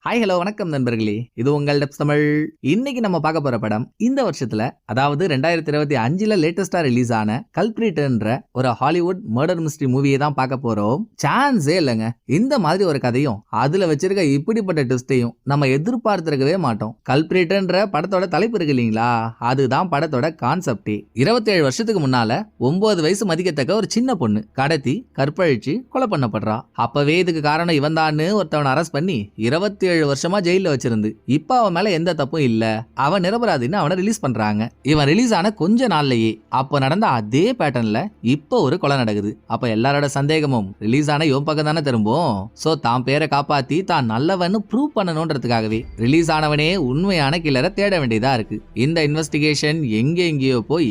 Hi hello வணக்கம் நண்பர்களே, இது உங்கள் டெப்ஸ் தமிழ். இன்னைக்கு நம்ம பார்க்க போற படம் இந்த வருஷத்துல, அதாவது 2025ல லேட்டஸ்டா ரிலீஸ் ஆன கல்பிரிட்ன்ற ஒரு ஹாலிவுட் மர்டர் மிஸ்ட்ரி மூவியை தான் பார்க்க போறோம். சான்ஸே இல்லைங்க, இந்த மாதிரி ஒரு கதையும் அதுல வச்சிருக்க இப்படிப்பட்ட ட்விஸ்டையும் நம்ம எதிர்பார்த்திருக்கவே மாட்டோம். கல்பிரிட்ன்ற படத்தோட தலைப்பு இருக்கு இல்லீங்களா, அதுதான் படத்தோட கான்செப்டே. 27 வருஷத்துக்கு முன்னால 9 வயசு மதிக்கத்தக்க ஒரு சின்ன பொண்ணு கடத்தி கற்பழிச்சு கொலை பண்ணப்படுறா. அப்பவே இதுக்கு காரணம் இவன் தான் ஒருத்தவனை அரெஸ்ட் பண்ணி 27 வருஷமா ஜெயில வச்சிருந்து இப்ப அவன் மேல எந்த தப்பும் இல்ல, அவன் நிரபராதின்னு அவனை ரிலீஸ் பண்றாங்க. இவன் ரிலீஸ் ஆன கொஞ்ச நாள்லயே அப்ப நடந்த அதே பேட்டர்ன்ல இப்ப ஒரு கொலை நடக்குது. அப்ப எல்லாரோட சந்தேகமும் ரிலீஸ் ஆன இவன் பக்கம் தானே திரும்பும். சோ தான் பேரை காப்பாத்தி தான் நல்லவன்னு ப்ரூவ் பண்ணணும்ன்றதுக்காகவே ரிலீஸ் ஆனவனே உண்மையான கில்லரை தேட வேண்டியதா இருக்கு. இந்த இன்வெஸ்டிகேஷன் எங்கெங்கயோ போய்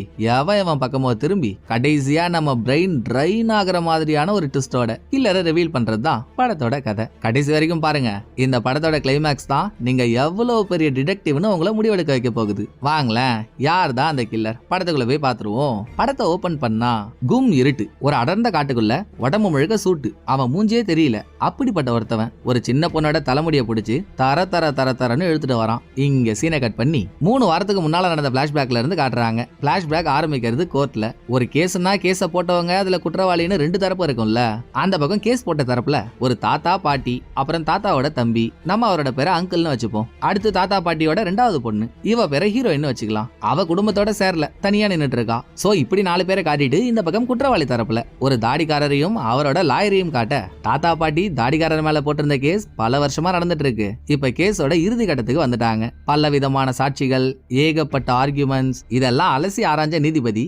எவன் பக்கமோ திரும்பி கடைசியா நம்ம பிரெயின் ட்ரைன் ஆகிற மாதிரியான ஒரு ட்விஸ்டோட கில்லரை ரிவீல் பண்றதுதான் படத்தோட கதை. கடைசி வரைக்கும் பாருங்க, இந்த படத்தோட கிளைமேக்ஸ் தான் நீங்க எவ்வளவு பெரிய டிடெக்டிவ்னு உங்களை முடிவெடுக்க வைக்க போகுது. வாங்களேன், யார் தான் அந்த கில்லர் படத்துக்குள்ள போய் பாத்துருவோம். படத்தை ஓபன் பண்ணா கும் இருட்டு, ஒரு அடர்ந்த காட்டுக்குள்ள உடம்பு முழுக்க சூட்டு, அவன் மூஞ்சியே தெரியல. அப்படிப்பட்ட ஒருத்தவன் ஒரு சின்ன பொண்ணோட தலைமுடியை பிடிச்சி தர தர தர தரன்னு இழுத்துட்டு வரான். இங்க சீனை கட் பண்ணி 3 வாரத்துக்கு முன்னால நடந்த பிளாஷ்பேக்ல இருந்து காட்டுறாங்க. பிளாஷ்பேக் ஆரம்பிக்கிறது கோர்ட்ல. ஒரு கேஸ்னா கேஸ போட்டவங்க அதுல குற்றவாளின்னு 2 தரப்பு இருக்கும்ல. அந்த பக்கம் கேஸ் போட்ட தரப்புல ஒரு தாத்தா பாட்டி, அப்புறம் தாத்தாவோட தம்பி, நம்ம அவரோட பேரை அங்கிள்னு வச்சுப்போம். அடுத்து தாத்தா பாட்டியோட 2வது பொண்ணு, இவ பேரை ஹீரோயின் வச்சுக்கலாம். அவ குடும்பத்தோட சேரல, தனியா நின்னுட்டு இருக்கா. சோ இப்படி 4 பேரை காட்டிட்டு இந்த பக்கம் குற்றவாளி தரப்புல ஒரு தாடிக்காரரையும் அவரோட லாயரையும் காட்ட, தாத்தா பாட்டி தாடிக்காரர் மேல போட்டிருந்த கேஸ் பல வருஷமா நடந்துட்டு இருக்கு. இப்ப கேஸோட இறுதி கட்டத்துக்கு வந்துட்டாங்க. பல விதமான சாட்சிகள், ஏகப்பட்ட ஆர்குமெண்ட்ஸ், இதெல்லாம் அலசி ஆராய்ஞ்ச நீதிபதி,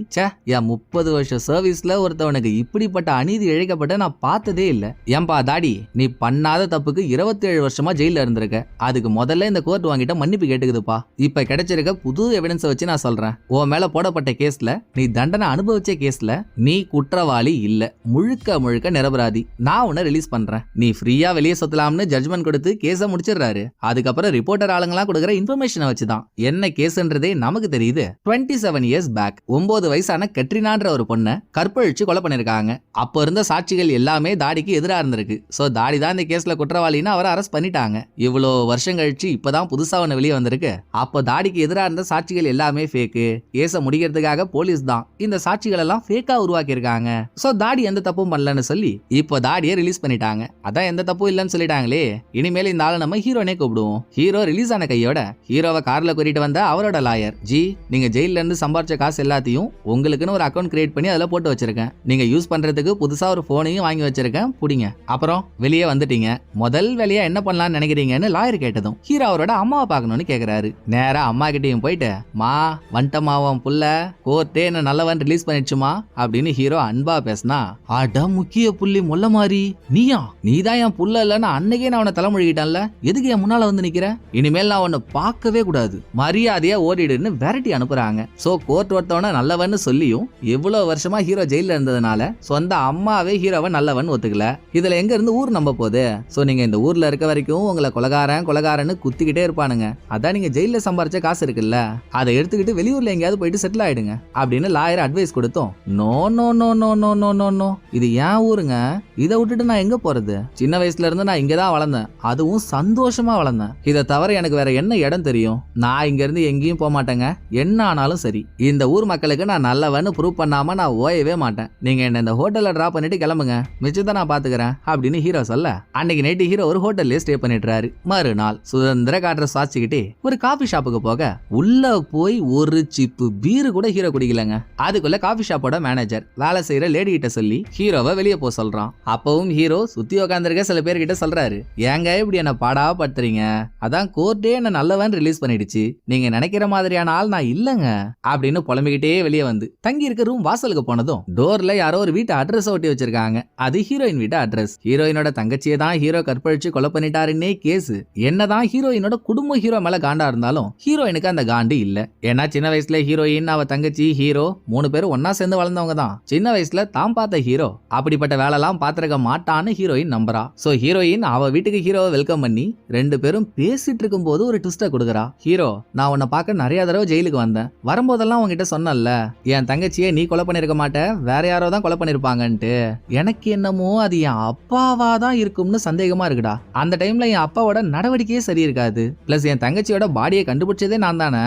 என் 30 வருஷ சர்வீஸ்ல ஒருத்தவனுக்கு இப்படிப்பட்ட அநீதி இழைக்கப்பட்ட நான் பார்த்ததே இல்ல. ஏன்பா தாடி, நீ பண்ணாத தப்புக்கு 27 வருஷமா ஜெயில இருந்திருக்க. அதுக்கு முதல்ல இந்த கோர்ட் வாங்கிட்ட மன்னிப்பு கேட்டுக்குதுப்பா. இப்ப கிடைச்சிருக்க புது எவிடன்ஸ் வச்சு நான் சொல்றேன், உன் மேல போடப்பட்ட கேஸ்ல, நீ தண்டனை அனுபவிச்ச கேஸ்ல நீ குற்றவாளி இல்ல, முழுக்க முழுக்க நிரபராதி. நான் உன்னை ரிலீஸ் பண்றேன், நீ ஃப்ரீயா வெளியே சுத்தலாம்னு ஜட்ஜ்மெண்ட் கொடுத்து கேஸ முடிச்சிடுறாரு. அதுக்கப்புறம் ரிப்போர்ட்டர் ஆளுங்களா கொடுக்குற இன்ஃபர்மேஷனை வச்சுதான் என்ன கேஸ்ன்றதே நமக்கு தெரியுது. 27 இயர்ஸ் பேக் 9 வயசான கட்ரினான்ற ஒரு பொண்ணை கற்பழிச்சு கொலை பண்ணிருக்காங்க. அப்ப இருந்த சாட்சிகள் எல்லாமே தாடிக்கு எதிராக இருந்திருக்கு. சோ தாடி தான் இந்த கேஸ்ல குற்றவாளின்னு அவரை அரெஸ்ட் பண்ணிட்டாங்க. இவ்வளோ வருஷம் கழிச்சு இப்பதான் புதுசா ஒன்று வெளியே வந்திருக்கு. அப்போ தாடிக்கு எதிராக இருந்த சாட்சிகள் எல்லாமே ஃபேக்கு. கேஸை முடிக்கிறதுக்காக போலீஸ் தான் இந்த சாட்சிகள் எல்லாம் ஃபேக்கா உருவாக்கி இருக்காங்க. சோ தாடி எந்த தப்பும் பண்ணலன்னு சொல்லி இப்போ தாடியை ரிலீஸ் பண்ணிட்டாங்க. அதான் எந்த தப்பும் இல்லைன்னு சொல்லிட்டாங்களே. இனிமேல் இந்த ஆளை நம்ம ஹீரோனே கூப்பிடுவோம். ஹீரோ ரிலீஸ் ஆன கையோட ஹீரோவை கார்ல கூட்டிட்டு வந்த அவரோட லாயர், ஜி நீங்க ஜெயில இருந்து சம்பாரிச்ச காசு எல்லாத்தையும் உங்களுக்குன்னு ஒரு அக்கௌண்ட் கிரியேட் பண்ணி அதில் போட்டு வச்சிருக்கேன். நீங்க யூஸ் பண்றதுக்கு புதுசா ஒரு போனையும் வாங்கி வச்சிருக்கேன், புடிங்க. அப்புறம் வெளியே வந்துட்டீங்க, முதல் வேலையா என்ன பண்ணலாம்னு நினைக்கிறீங்கன்னு லாயர் கேட்டதும் ஹீரோ அவரோட அம்மாவை பார்க்கணும்னு கேக்குறாரு. நேரா அம்மா கிட்டையும் போயிட்டு, மா வண்டமாவன் புள்ள கோர்ட்டே என்ன நல்லவன் ரிலீஸ் பண்ணிடுச்சுமா அப்படின்னு ஹீரோ அன்பா பேசினா, அட முக்கிய புள்ளி மொல்ல மாதிரி நீயா, நீதான் என் புள்ள இல்லன்னு அன்னைக்கே நான் அவனை தலைமொழிகிட்டேன்ல, எதுக்கு என் முன்னால வந்து நிக்கிற, இனிமேல் நான் உன்னை பார்க்கவே கூடாது, மரியாதையா ஓடிடுன்னு விரட்டி அனுப்புறாங்க. சோ கோர்ட் ஒருத்தவன நல்லவன்னு சொல்லியும் எவ்வளவு வருஷமா ஹீரோ ஜெயில இருந்ததுனால சொந்த அம்மாவே ஹீரோவை நல்லவன் ஒத்துக்கல. இதுல எங்க இருந்து ஊர் நம்ப போகுது. சோ நீங்க இந்த ஊர்ல இருக்க வரைக்கும் உங்களை கொலகாரன்னு குத்திக்கிட்டே இருப்பானுங்க. அதான் நீங்க ஜெயில சம்பாரிச்ச காசு இருக்குல்ல, அதை எடுத்துக்கிட்டு வெளியூர்ல எங்கேயாவது போயிட்டு செட்டில் ஆயிடுங்க அப்படின்னு லாயர் அட்வைஸ் கொடுத்தோம். No no no no no no no no, இது ஏன் ஊருங்க, இதை விட்டுட்டு நான் எங்க போறது, சின்ன வயசுல இருந்து நான் இங்கதான் வளர்ந்தேன், அதுவும் சந்தோஷமா வளர்ந்தேன். இதை தவிர எனக்கு வேற என்ன இடம் தெரியும், நான் இங்க இருந்து எங்கேயும் போக மாட்டேங்க, என்ன ஆனாலும் சரி. இந்த ஊர் மக்களுக்கு நான் நல்லவன்னு ப்ரூவ் பண்ணாம நான் ஓயவே மாட்டேன். நீங்க என்ன இந்த ஹோட்டல்ல டிராப் பண்ணிட்டு கிளம்புங்க, மிச்சத்தை நான் பாத்துக்கிறேன் அப்படின்னு ஹீரோ சொல்ல, அன்னைக்கு நைட்டு ஹீரோ ஒரு ஹோட்டல்லே ஸ்டே பண்ணிடுறாரு. மறுநாள் சுதந்திர காற்ற சாச்சிக்கிட்டே ஒரு காபி ஷாப்புக்கு போக, உள்ள போய் ஒரு சிப்பு பீரு கூட ஹீரோ குடிக்கலங்க. அதுக்குள்ள காபி ஷாப்போட மேனேஜர் வேலை செய்யற லேடி கிட்ட சொல்லி ஹீரோவை வெளியே போக சொல்றான். அப்பவும் ஹீரோ சுத்தி உட்காந்துருக்க சில பேர்கிட்ட சொல்றாரு, ஏங்க இப்படி என்ன பாடா படுத்துறீங்க, அதான் கோர்ட்டே என்ன நல்லவன் ரிலீஸ் பண்ணிடுச்சு, நீங்க நினைக்கிற மாதிரியான ஆள் நான் இல்லங்க அப்படின்னு புலம்பிக்கிட்டே வெளியே வந்து தங்கி இருக்க ரூம் வாசலுக்கு போனதும் டோர்ல யாரோ ஒரு வீட்டு அட்ரஸ் ஒட்டி வச்சிருக்காங்க. அது ஹீரோயின் வீட்டு அட்ரஸ். ஹீரோயினோட தங்கச்சியை தான் ஹீரோ கற்பழிச்சு கொலை பண்ணிட்டாருன்னே கேஸ். என்னதான் ஹீரோயினோட குடும்ப ஹீரோ மேல காண்டா இருந்தாலும் ஹீரோயினுக்கு அந்த காண்டு இல்ல. ஏன்னா சின்ன வயசுல ஹீரோயின், அவ தங்கச்சி, ஹீரோ 3 பேரும் ஒன்னா சேர்ந்து வளர்ந்தவங்க தான். சின்ன வயசுல தான் பார்த்த ஹீரோ அப்படிப்பட்ட வேலைலாம் பாத்திருக்க மாட்டான்னு ஹீரோயின் நம்புறா. சோ ஹீரோயின் அவ வீட்டுக்கு ஹீரோவை வெல்கம் பண்ணி 2 பேரும் பேசிட்டு இருக்கும் போது ஒரு ட்விஸ்ட கொடுக்குறா. ஹீரோ, நான் உன்னை பார்க்க நிறைய தடவை ஜெயிலுக்கு வந்தேன், வரும்போதெல்லாம் உங்ககிட்ட சொன்னல என் தங்கச்சியை நீ கொலை பண்ணிருக்க மாட்ட, வேற யாரோ தான் கொலை பண்ணிருப்பாங்கன்ட்டு. எனக்கு என்னமோ அது என் அப்பாவா தான் இருக்கும்னு சந்தேகமா இருக்குடா. அந்த டைம்ல என் அப்பா அப்பாவோட நடவடிக்கையே சரி இருக்காது. பிளஸ் என் தங்கச்சியோட பாடியை கண்டுபிடிச்சதே நான் தானே.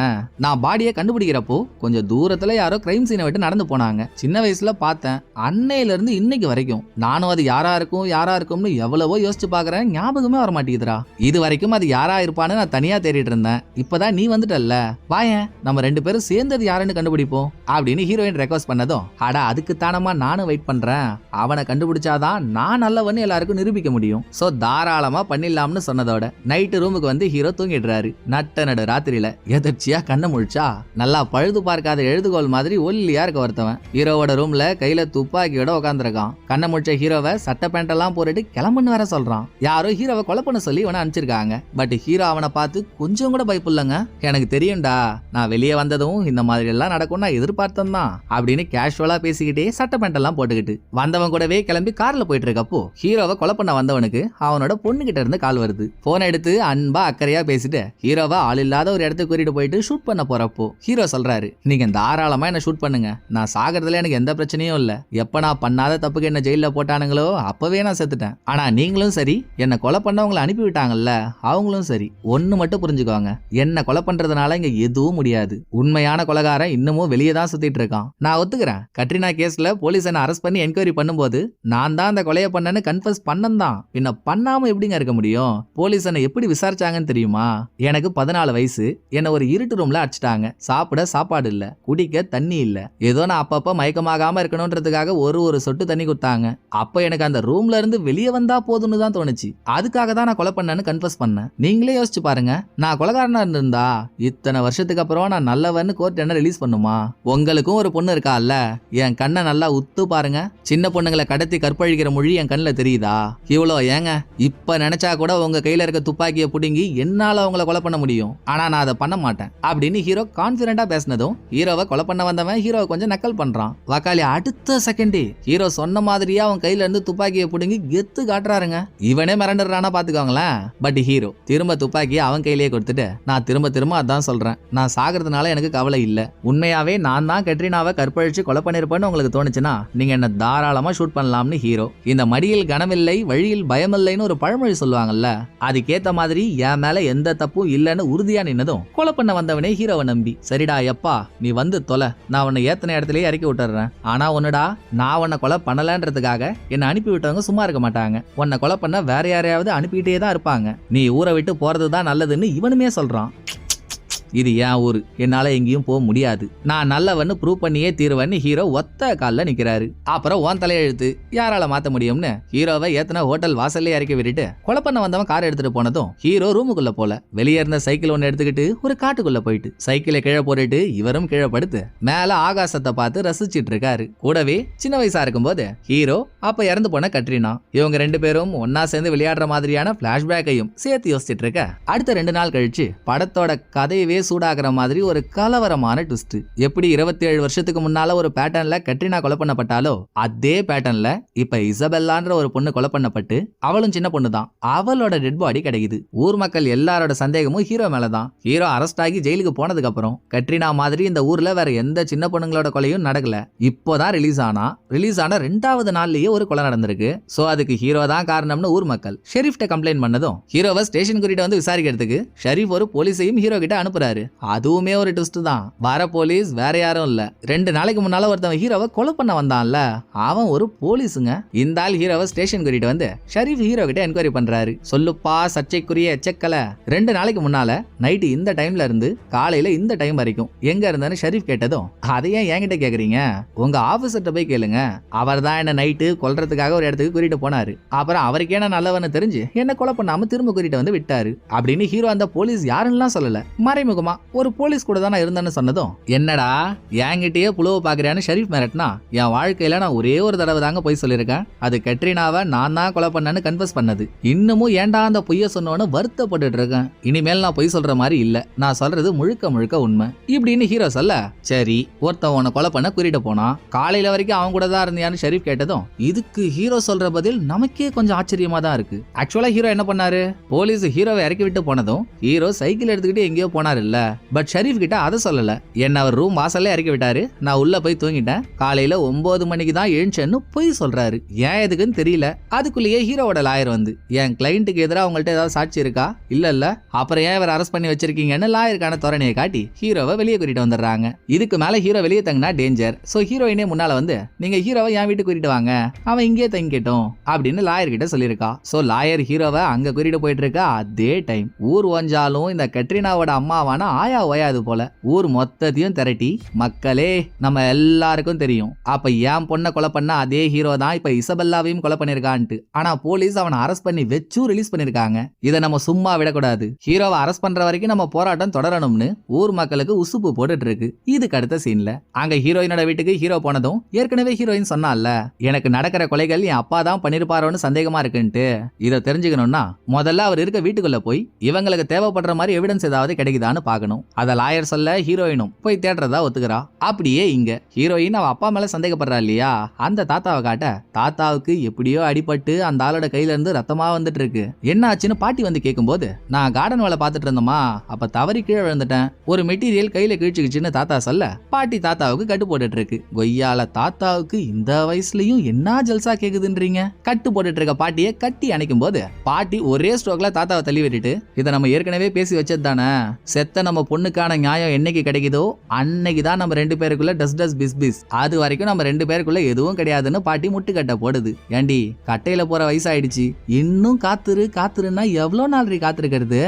நான் பாடியை கண்டுபிடிக்கிறப்போ கொஞ்சம் தூரத்துல யாரோ கிரைம் சீனை விட்டு நடந்து போனாங்க. சின்ன வயசுல பார்த்தேன். அன்னையில இருந்து இன்னைக்கு வரைக்கும் நானும் அது யாரா இருக்கும்னு எவ்வளவோ யோசிச்சு பாக்குறேன். ஞாபகமே வர மாட்டேங்குதுடா. இது வரைக்கும் அது யாரா இருப்பான்னு நான் தனியா தேடிட்டு இருந்தேன். இப்பதான் நீ வந்துட்டல்ல, வாயேன் நம்ம 2 பேரும் சேர்ந்தது யாருன்னு கண்டுபிடிப்போம் அப்படின்னு ஹீரோயின் ரெக்வஸ்ட் பண்ணதும், அடா அதுக்கு தானமா நானும் வெயிட் பண்றேன். அவனை கண்டுபிடிச்சாதான் நான் நல்லவன்னு எல்லாருக்கும் நிரூபிக்க முடியும். சோ தாராளமா பண்ணிடலாம்னு சொன்னதோட நைட்டு ரூமுக்கு வந்து ஹீரோ தூங்கிடுறாரு. நடு ராத்திரியில எதிர்ச்சியா கண்ணை முழிச்சா நல்லா பழுது பார்க்காத எழுதுகோள் மாதிரி ஒல்லியா இருக்க ஒருத்தவன் ஹீரோவோட ரூம்ல கையில துப்பாக்கியோட உட்காந்துருக்கான். கண்ணை முழிச்ச ஹீரோவை சட்டை பேண்ட் எல்லாம் போட்டுட்டு கிளம்புன்னு வேற சொல்றான். யாரோ ஹீரோவை கொலை பண்ண சொல்லி இவனை அனுப்பிச்சிருக்காங்க. பட் ஹீரோ அவனை பார்த்து கொஞ்சம் கூட பயப்பில்லைங்க. எனக்கு தெரியும்டா, நான் வெளியே வந்ததும் இந்த மாதிரி எல்லாம் நடக்கும் நான் எதிர்பார்த்தேன் தான் அப்படின்னு கேஷுவலா பேசிக்கிட்டே சட்டை பேண்ட் எல்லாம் போட்டுக்கிட்டு வந்தவன் கூடவே கிளம்பி கார்ல போயிட்டு இருக்கப்போ ஹீரோவை கொலை பண்ண வந்தவனுக்கு அவனோட பொண்ணு கிட்ட இருந்து கால் வருது. போன் எடுத்து அன்பா அக்கறையா பேசிட்டு ஹீரோவை ஆள் இல்லாத ஒரு இடத்துக்கு கூட்டிட்டு போயிட்டு ஷூட் பண்ண போறப்போ ஹீரோ சொல்றாரு, நீங்க தாராளமா என்ன ஷூட் பண்ணுங்க, நான் சாகிறதுல எனக்கு எந்த பிரச்சனையும் இல்ல. எப்ப நான் பண்ணாத தப்புக்கு என்ன ஜெயில போட்டானுங்களோ அப்பவே நான் செத்துட்டேன். ஆனா நீங்களும் சரி, என்ன கொலை பண்ணவங்களை அனுப்பி விட்டாங்கல்ல அவங்களும் சரி, ஒண்ணு மட்டும் புரிஞ்சுக்கோங்க, என்ன கொலை பண்றதுனால இங்க எதுவும் முடியாது. உண்மையான கொலைகாரன் இன்னமும் வெளியே தான் சுத்திட்டு இருக்கான். நான் ஒத்துக்கிறேன், கட்ரினா கேஸ்ல போலீஸ் என்ன அரெஸ்ட் பண்ணி என்கொயரி பண்ணும்போது நான் தான் அந்த கொலையை பண்ணேன்னு கன்ஃபஸ் பண்ணந்தான். பின்ன பண்ணாம எப்படிங்க இருக்க முடியும்? போலீஸ் என்ன எப்படி விசாரிச்சாங்கன்னு தெரியுமா? எனக்கு 14 வயசு, என்ன ஒரு இருட்டு ரூம்ல அடிச்சிட்டாங்க. சாப்பிட சாப்பாடு இல்ல, குடிக்க தண்ணி இல்ல. ஏதோ நான் அப்பப்ப மயக்கமாகாம இருக்கணும்ன்றதுக்காக ஒரு சொட்டு தண்ணி கொடுத்தாங்க. அப்ப எனக்கு அந்த ரூம்ல இருந்து வெளியே வந்தா போதும்னு தான் தோணுச்சு. அதுக்காக தான் நான் கொலை பண்ணேன்னு கன்ஃபஸ் பண்ணேன். நீங்களே யோசிச்சு பாருங்க, நான் கொலைகாரனா இருந்திருந்தா இத்தனை வருஷத்துக்கு அப்புறம் நான் நல்லவன்னு கோர்ட் என்ன ரிலீஸ் பண்ணுமா? உங்களுக்கும் ஒரு பொண்ணு இருக்கால்ல, என் கண்ணை நல்லா உத்து பாருங்க. சின்ன பொண்ணுங்களை கடத்தி கற்பழிக்கிற மொழி என் கண்ணில் தெரியுதா? இவ்வளோ ஏங்க, இப்ப நினைச்சா கூட உங்க கையில இருக்க துப்பாக்கியை புடுங்கி என்னால அவங்கள கொலை பண்ண முடியும். ஆனா நான் அதை பண்ண மாட்டேன் அப்படின்னு ஹீரோ கான்பிடண்டா பேசினதும் ஹீரோவை கொலை பண்ண வந்தவன் ஹீரோவை கொஞ்சம் நக்கல் பண்றான். வக்காலி அடுத்த செகண்டே ஹீரோ சொன்ன மாதிரியா அவன் கையில இருந்து துப்பாக்கியை புடுங்கி கெத்து காட்டுறாருங்க. இவனே மிரண்டுறானா பாத்துக்கோங்களேன். பட் ஹீரோ திரும்ப துப்பாக்கியை அவன் கையிலேயே கொடுத்துட்டு, நான் திரும்ப அதான் சொல்றேன், நான் சாகிறதுனால எனக்கு கவலை இல்ல. உண்மையாவே நான் தான் கட்ரினாவை கற்பழிச்சு கொலை பண்ணிருப்பேன்னு உங்களுக்கு தோணுச்சுன்னா நீங்க என்ன தாராளமா ஷூட் பண்ணலாம்னு ஹீரோ. இந்த மடியில் கனமில்லை வழியில் பயமில்லைன்னு ஒரு பழமொழி சொல்லுவாங்கல்ல, அதுக்கேத்த மாதிரி என் மேல எந்த தப்பும் இல்லைன்னு உறுதியா நின்னதும் கொலை பண்ண வந்தவனே ஹீரோவை நம்பி, சரிடா எப்பா நீ வந்து தொலை, நான் உன்னை ஏத்தனை இடத்துலயே இறக்கி விட்டுறேன். ஆனா ஒன்னுடா, நான் உன்னை கொலை பண்ணலன்றதுக்காக என்னை அனுப்பி விட்டவங்க சும்மா இருக்க மாட்டாங்க. உன்னை கொலை பண்ண வேற யாரையாவது அனுப்பிக்கிட்டே தான் இருப்பாங்க. நீ ஊரை விட்டு போறதுதான் நல்லதுன்னு இவனுமே சொல்றான். இது என் ஊரு, என்னால எங்கேயும் போக முடியாது, நான் நல்லவன்னு ப்ரூவ் பண்ணியே தீர்வன்னு ஹீரோ ஒத்த காலில் நிக்கிறாரு. அப்புறம் ஓன் தலையெழுத்து யாரால மாத்த முடியும்னு ஹீரோவை ஏத்தன ஹோட்டல் வாசல்லே இறக்கி விட்டுட்டு கொலை பண்ண வந்தவன் கார் எடுத்துட்டு போனதும் ஹீரோ ரூமுக்குள்ள போல வெளியே இருந்த சைக்கிள் ஒன்னு எடுத்துக்கிட்டு ஒரு காட்டுக்குள்ள போயிட்டு சைக்கிளை கீழே போட்டுட்டு இவரும் கீழே படுத்து மேல ஆகாசத்தை பார்த்து ரசிச்சிட்டு இருக்காரு. கூடவே சின்ன வயசா இருக்கும்போது ஹீரோ அப்ப இறந்து போன கட்ரினா, இவங்க 2 பேரும் ஒன்னா சேர்ந்து விளையாடுற மாதிரியான பிளாஷ்பேக்கையும் சேர்த்து யோசிச்சுட்டு இருக்க. அடுத்த 2 நாள் கழிச்சு படத்தோட கதையவே சூடாகிற மாதிரி ஒரு கலவரமான ட்விஸ்ட். எப்படி 27 வருஷத்துக்கு முன்னால ஒரு பேட்டர்ன்ல கட்ரினா கொலை பண்ணப்பட்டாலோ அதே பேட்டர்ன்ல இப்ப இசபெல்லான்ற ஒரு பொண்ணு கொலை பண்ணப்பட்டு அவளும் சின்ன பொண்ணு தான், அவளோட டெட் பாடி கிடைக்குது. ஊர் மக்கள் எல்லாரோட சந்தேகமும் ஹீரோ மேலதான். ஹீரோ அரெஸ்ட் ஆகி ஜெயிலுக்கு போனதுக்கு அப்புறம் கட்ரினா மாதிரி இந்த ஊர்ல வேற எந்த சின்ன பொண்ணுங்களோட கொலையும் நடக்கல. இப்போதான் ரிலீஸ் ஆன 2வது நாள்லயே ஒரு கொலை நடந்திருக்கு. சோ அதுக்கு ஹீரோ தான் காரணம்னு ஊர் மக்கள் ஷெரீஃப்ட்ட கம்ப்ளைண்ட் பண்ணதும் ஹீரோவை ஸ்டேஷன் கூட்டிட்டு வந்து விசாரிக்கிறதுக்கு ஷெரீஃப் ஒரு போலீஸையும் ஹீரோ கிட்ட அனுப்புறாரு. அதுவுமே ஒரு ட்விஸ்ட் தான். வர போலீஸ் வேற யாரும் இல்ல, 2 நாளைக்கு முன்னால ஒருத்தவன் ஹீரோவை கொலை பண்ண வந்தான்ல அவன் ஒரு போலீஸுங்க. இந்த ஆள் ஹீரோவை ஸ்டேஷன் கூட்டிட்டு வந்து ஷெரீஃப் ஹீரோ கிட்ட என்கொயரி பண்றாரு. சொல்லுப்பா சர்ச்சைக்குரிய எச்சக்கலை, 2 நாளைக்கு முன்னால நைட்டு இந்த டைம்ல இருந்து காலையில இந்த டைம் வரைக்கும் எங்க இருந்தான்னு ஷெரீஃப் கேட்டதும், அதையே என்கிட்ட கேக்குறீங்க, உங்க ஆபீசர்ட்ட போய் கேளுங்க, அவர் தான் என்ன நைட்டு கொல்றதுக்காக ஒரு இடத்துக்கு கூட்டிட்டு போனாரு. அப்புறம் அவருக்கே நான் நல்லவன்னு தெரிஞ்சு என்ன கொலை பண்ணாம திரும்ப கூட்டிட்டு வந்து விட்டாரு அப்படின்னு ஹீரோ அந்த போலீஸ் யாருன்னு சொல்லல, மறைமுகமா ஒரு போலீஸ் கூட தான் இருந்தேன்னு சொன்னதும், என்னடா என்கிட்டயே புழுவை பாக்குறியான்னு ஷெரீஃப் மிரட்டினா, என் வாழ்க்கையில நான் ஒரே ஒரு தடவை தாங்க போய் சொல்லியிருக்கேன், அது கட்ரினாவை நான் தான் கொலை பண்ணேன்னு கன்ஃபஸ் பண்ணது. இன்னமும் ஏன்டா அந்த பொய்ய சொன்னோன்னு வருத்தப்பட்டு இருக்கேன். இனிமேல் நான் பொய் சொல்ற மாதிரி இல்ல, நான் சொல்றது முழுக்க உண்மை இப்படின்னு ஹீரோ சொல்ல, சரி ஒருத்தன் உன்னை கொலை பண்ண கூட்டிட்டு போனா காலையில வரைக்கும் அவன் கூட தான் இருந்தியான்னு ஷெரீஃப் கேட்டதும் இதுக்கு ஹீரோ சொல்ற பதில் நமக்கே கொஞ்சம் ஆச்சரியமா தான் இருக்கு. ஆக்சுவலா ஹீரோ என்ன பண்ணாரு, போலீஸ் ஹீரோவை இறக்கி விட்டு போனதும் ஹீரோ சைக்கிள் எடுத்துக்கிட்டு எங்கேயோ போனாரு. இல்ல. பட் ஷெரீப் கிட்ட அதை சொல்லல. என்ன அவர் ரூம் வாசல்ல இறக்கி விட்டாரு, நான் உள்ள போய் தூங்கிட்டேன், காலையில 9 மணிக்கு தான் எழுந்தேன்னு போய் சொல்றாரு. ஏன் எதுக்குன்னு தெரியல. அதுக்குள்ளேயே ஹீரோவோட லாயர் வந்து, என் கிளைண்ட்டுக்கு எதிராக அவங்கள்ட்ட ஏதாவது சாட்சி இருக்கா, இல்ல அப்புறம் ஏன் இவர் அரெஸ்ட் பண்ணி வச்சிருக்கீங்கன்னு லாயருக்கான தோரணையை காட்டி ஹீரோவை வெளியே கூட்டிட்டு வந்துடுறாங்க. இதுக்கு மேல ஹீரோ வெளியே தங்கினா டேஞ்சர். சோ ஹீரோயினே முன்னால வந்து, நீங்க ஹீரோவை என் வீட்டுக்கு கூட்டிட்டு வாங்க, அவன் இங்கே தங்கிட்டோம் அப்படின்னு லாயர் கிட்ட சொல்லியிருக்கா. சோ லாயர் ஹீரோவை அங்க கூட்டிட்டு போயிட்டு இருக்கா. அதே டைம் ஊர் ஒஞ்சாலும் இந்த கட்ரினாவோட அம்மாவான ஆயா ஓயாது போல ஊர் மொத்தத்தையும் திரட்டி, மக்களே நம்ம எல்லாருக்கும் தெரியும், அப்ப என் பொண்ணை கொலை பண்ண அதே ஹீரோ தான் இப்ப இசபெல்லாவையும் கொலை பண்ணிருக்கான்ட்டு. ஆனா போலீஸ் அவனை அரெஸ்ட் பண்ணி வச்சும் ரிலீஸ் பண்ணிருக்காங்க. இதை நம்ம சும்மா விடக்கூடாது, ஹீரோவை அரெஸ்ட் பண்ற வரைக்கும் நம்ம போராட்டம் தொடரணும்னு ஊர் மக்களுக்கு உசுப்பு போட்டுட்டு இருக்கு. இதுக்கு அடுத்த சீன்ல அங்க ஹீரோயினோட வீட்டுக்கு ஹீரோ போனதும், ஏற்கனவே ஹீரோயின் சொன்னால எனக்கு நடக்கிற கொலைகள் என் அப்பா தான் பண்ணிருப்பாரோன்னு சந்தேகமா இருக்குன்ட்டு. இதை தெரிஞ்சுக்கணும்னா முதல்ல அவர் இருக்க வீட்டுக்குள்ள போய் இவங்களுக்கு தேவைப்படுற மாதிரி எவிடன்ஸ் ஏதாவது கிடைக்குதான்னு பாக்கணும். அத லாயர் சொல்ல ஹீரோயினும் போய் தேடுறதா ஒத்துக்கிறா. அப்படியே இங்க ஹீரோயின் அவ அப்பா மேல சந்தேகப்படுறா இல்லையா, அந்த தாத்தாவை காட்ட தாத்தாவுக்கு எப்படியோ அடிபட்டு அந்த ஆளோட கையில இருந்து ரத்தமா வந்துட்டு இருக்கு. என்ன ஆச்சுன்னு பாட்டி வந்து கேட்கும்போது, நான் கார்டன் வேலை பார்த்துட்டு இருந்தோமா, அப்ப தவறி கீழே விழுந்துட்டேன், ஒரு மெட்டீரியல் கையில கிழிச்சுக்கிச்சுன்னு தாத்தா சொல்ல பாட்டி தாத்தாவுக்கு கட்டு போட்டுட்டு இருக்கு. கொய்யால தாத்தாவுக்கு இந்த வயசுலயும் என்ன ஜல்சா கேக்குதுன்றீங்க. கட்டு போட்டுட்டு இருக்க பாட்டியை கட்டி அணைக்கும் போது பாட்டி ஒரே ஸ்ட்ரோக்ல தாத்தாவை தள்ளி விட்டுட்டு, இதை நம்ம ஏற்கனவே பேசி வச்சது தானே, செத்த நம்ம பொண்ணுக்கான நியாயம் என்னைக்கு கிடைக்குதோ அன்னைக்கு தான் நம்ம ரெண்டு பேருக்குள்ள டஸ் பிஸ், அது வரைக்கும் நம்ம ரெண்டு பேருக்குள்ள எதுவும் கிடையாதுன்னு பாட்டி முட்டுக்கட்டை போடுது. ஏண்டி கட்டையில போற வயசாயிடுச்சு, இன்னும் காத்துருன்னா எவ்வளவு நாள் காத்திருக்கிறது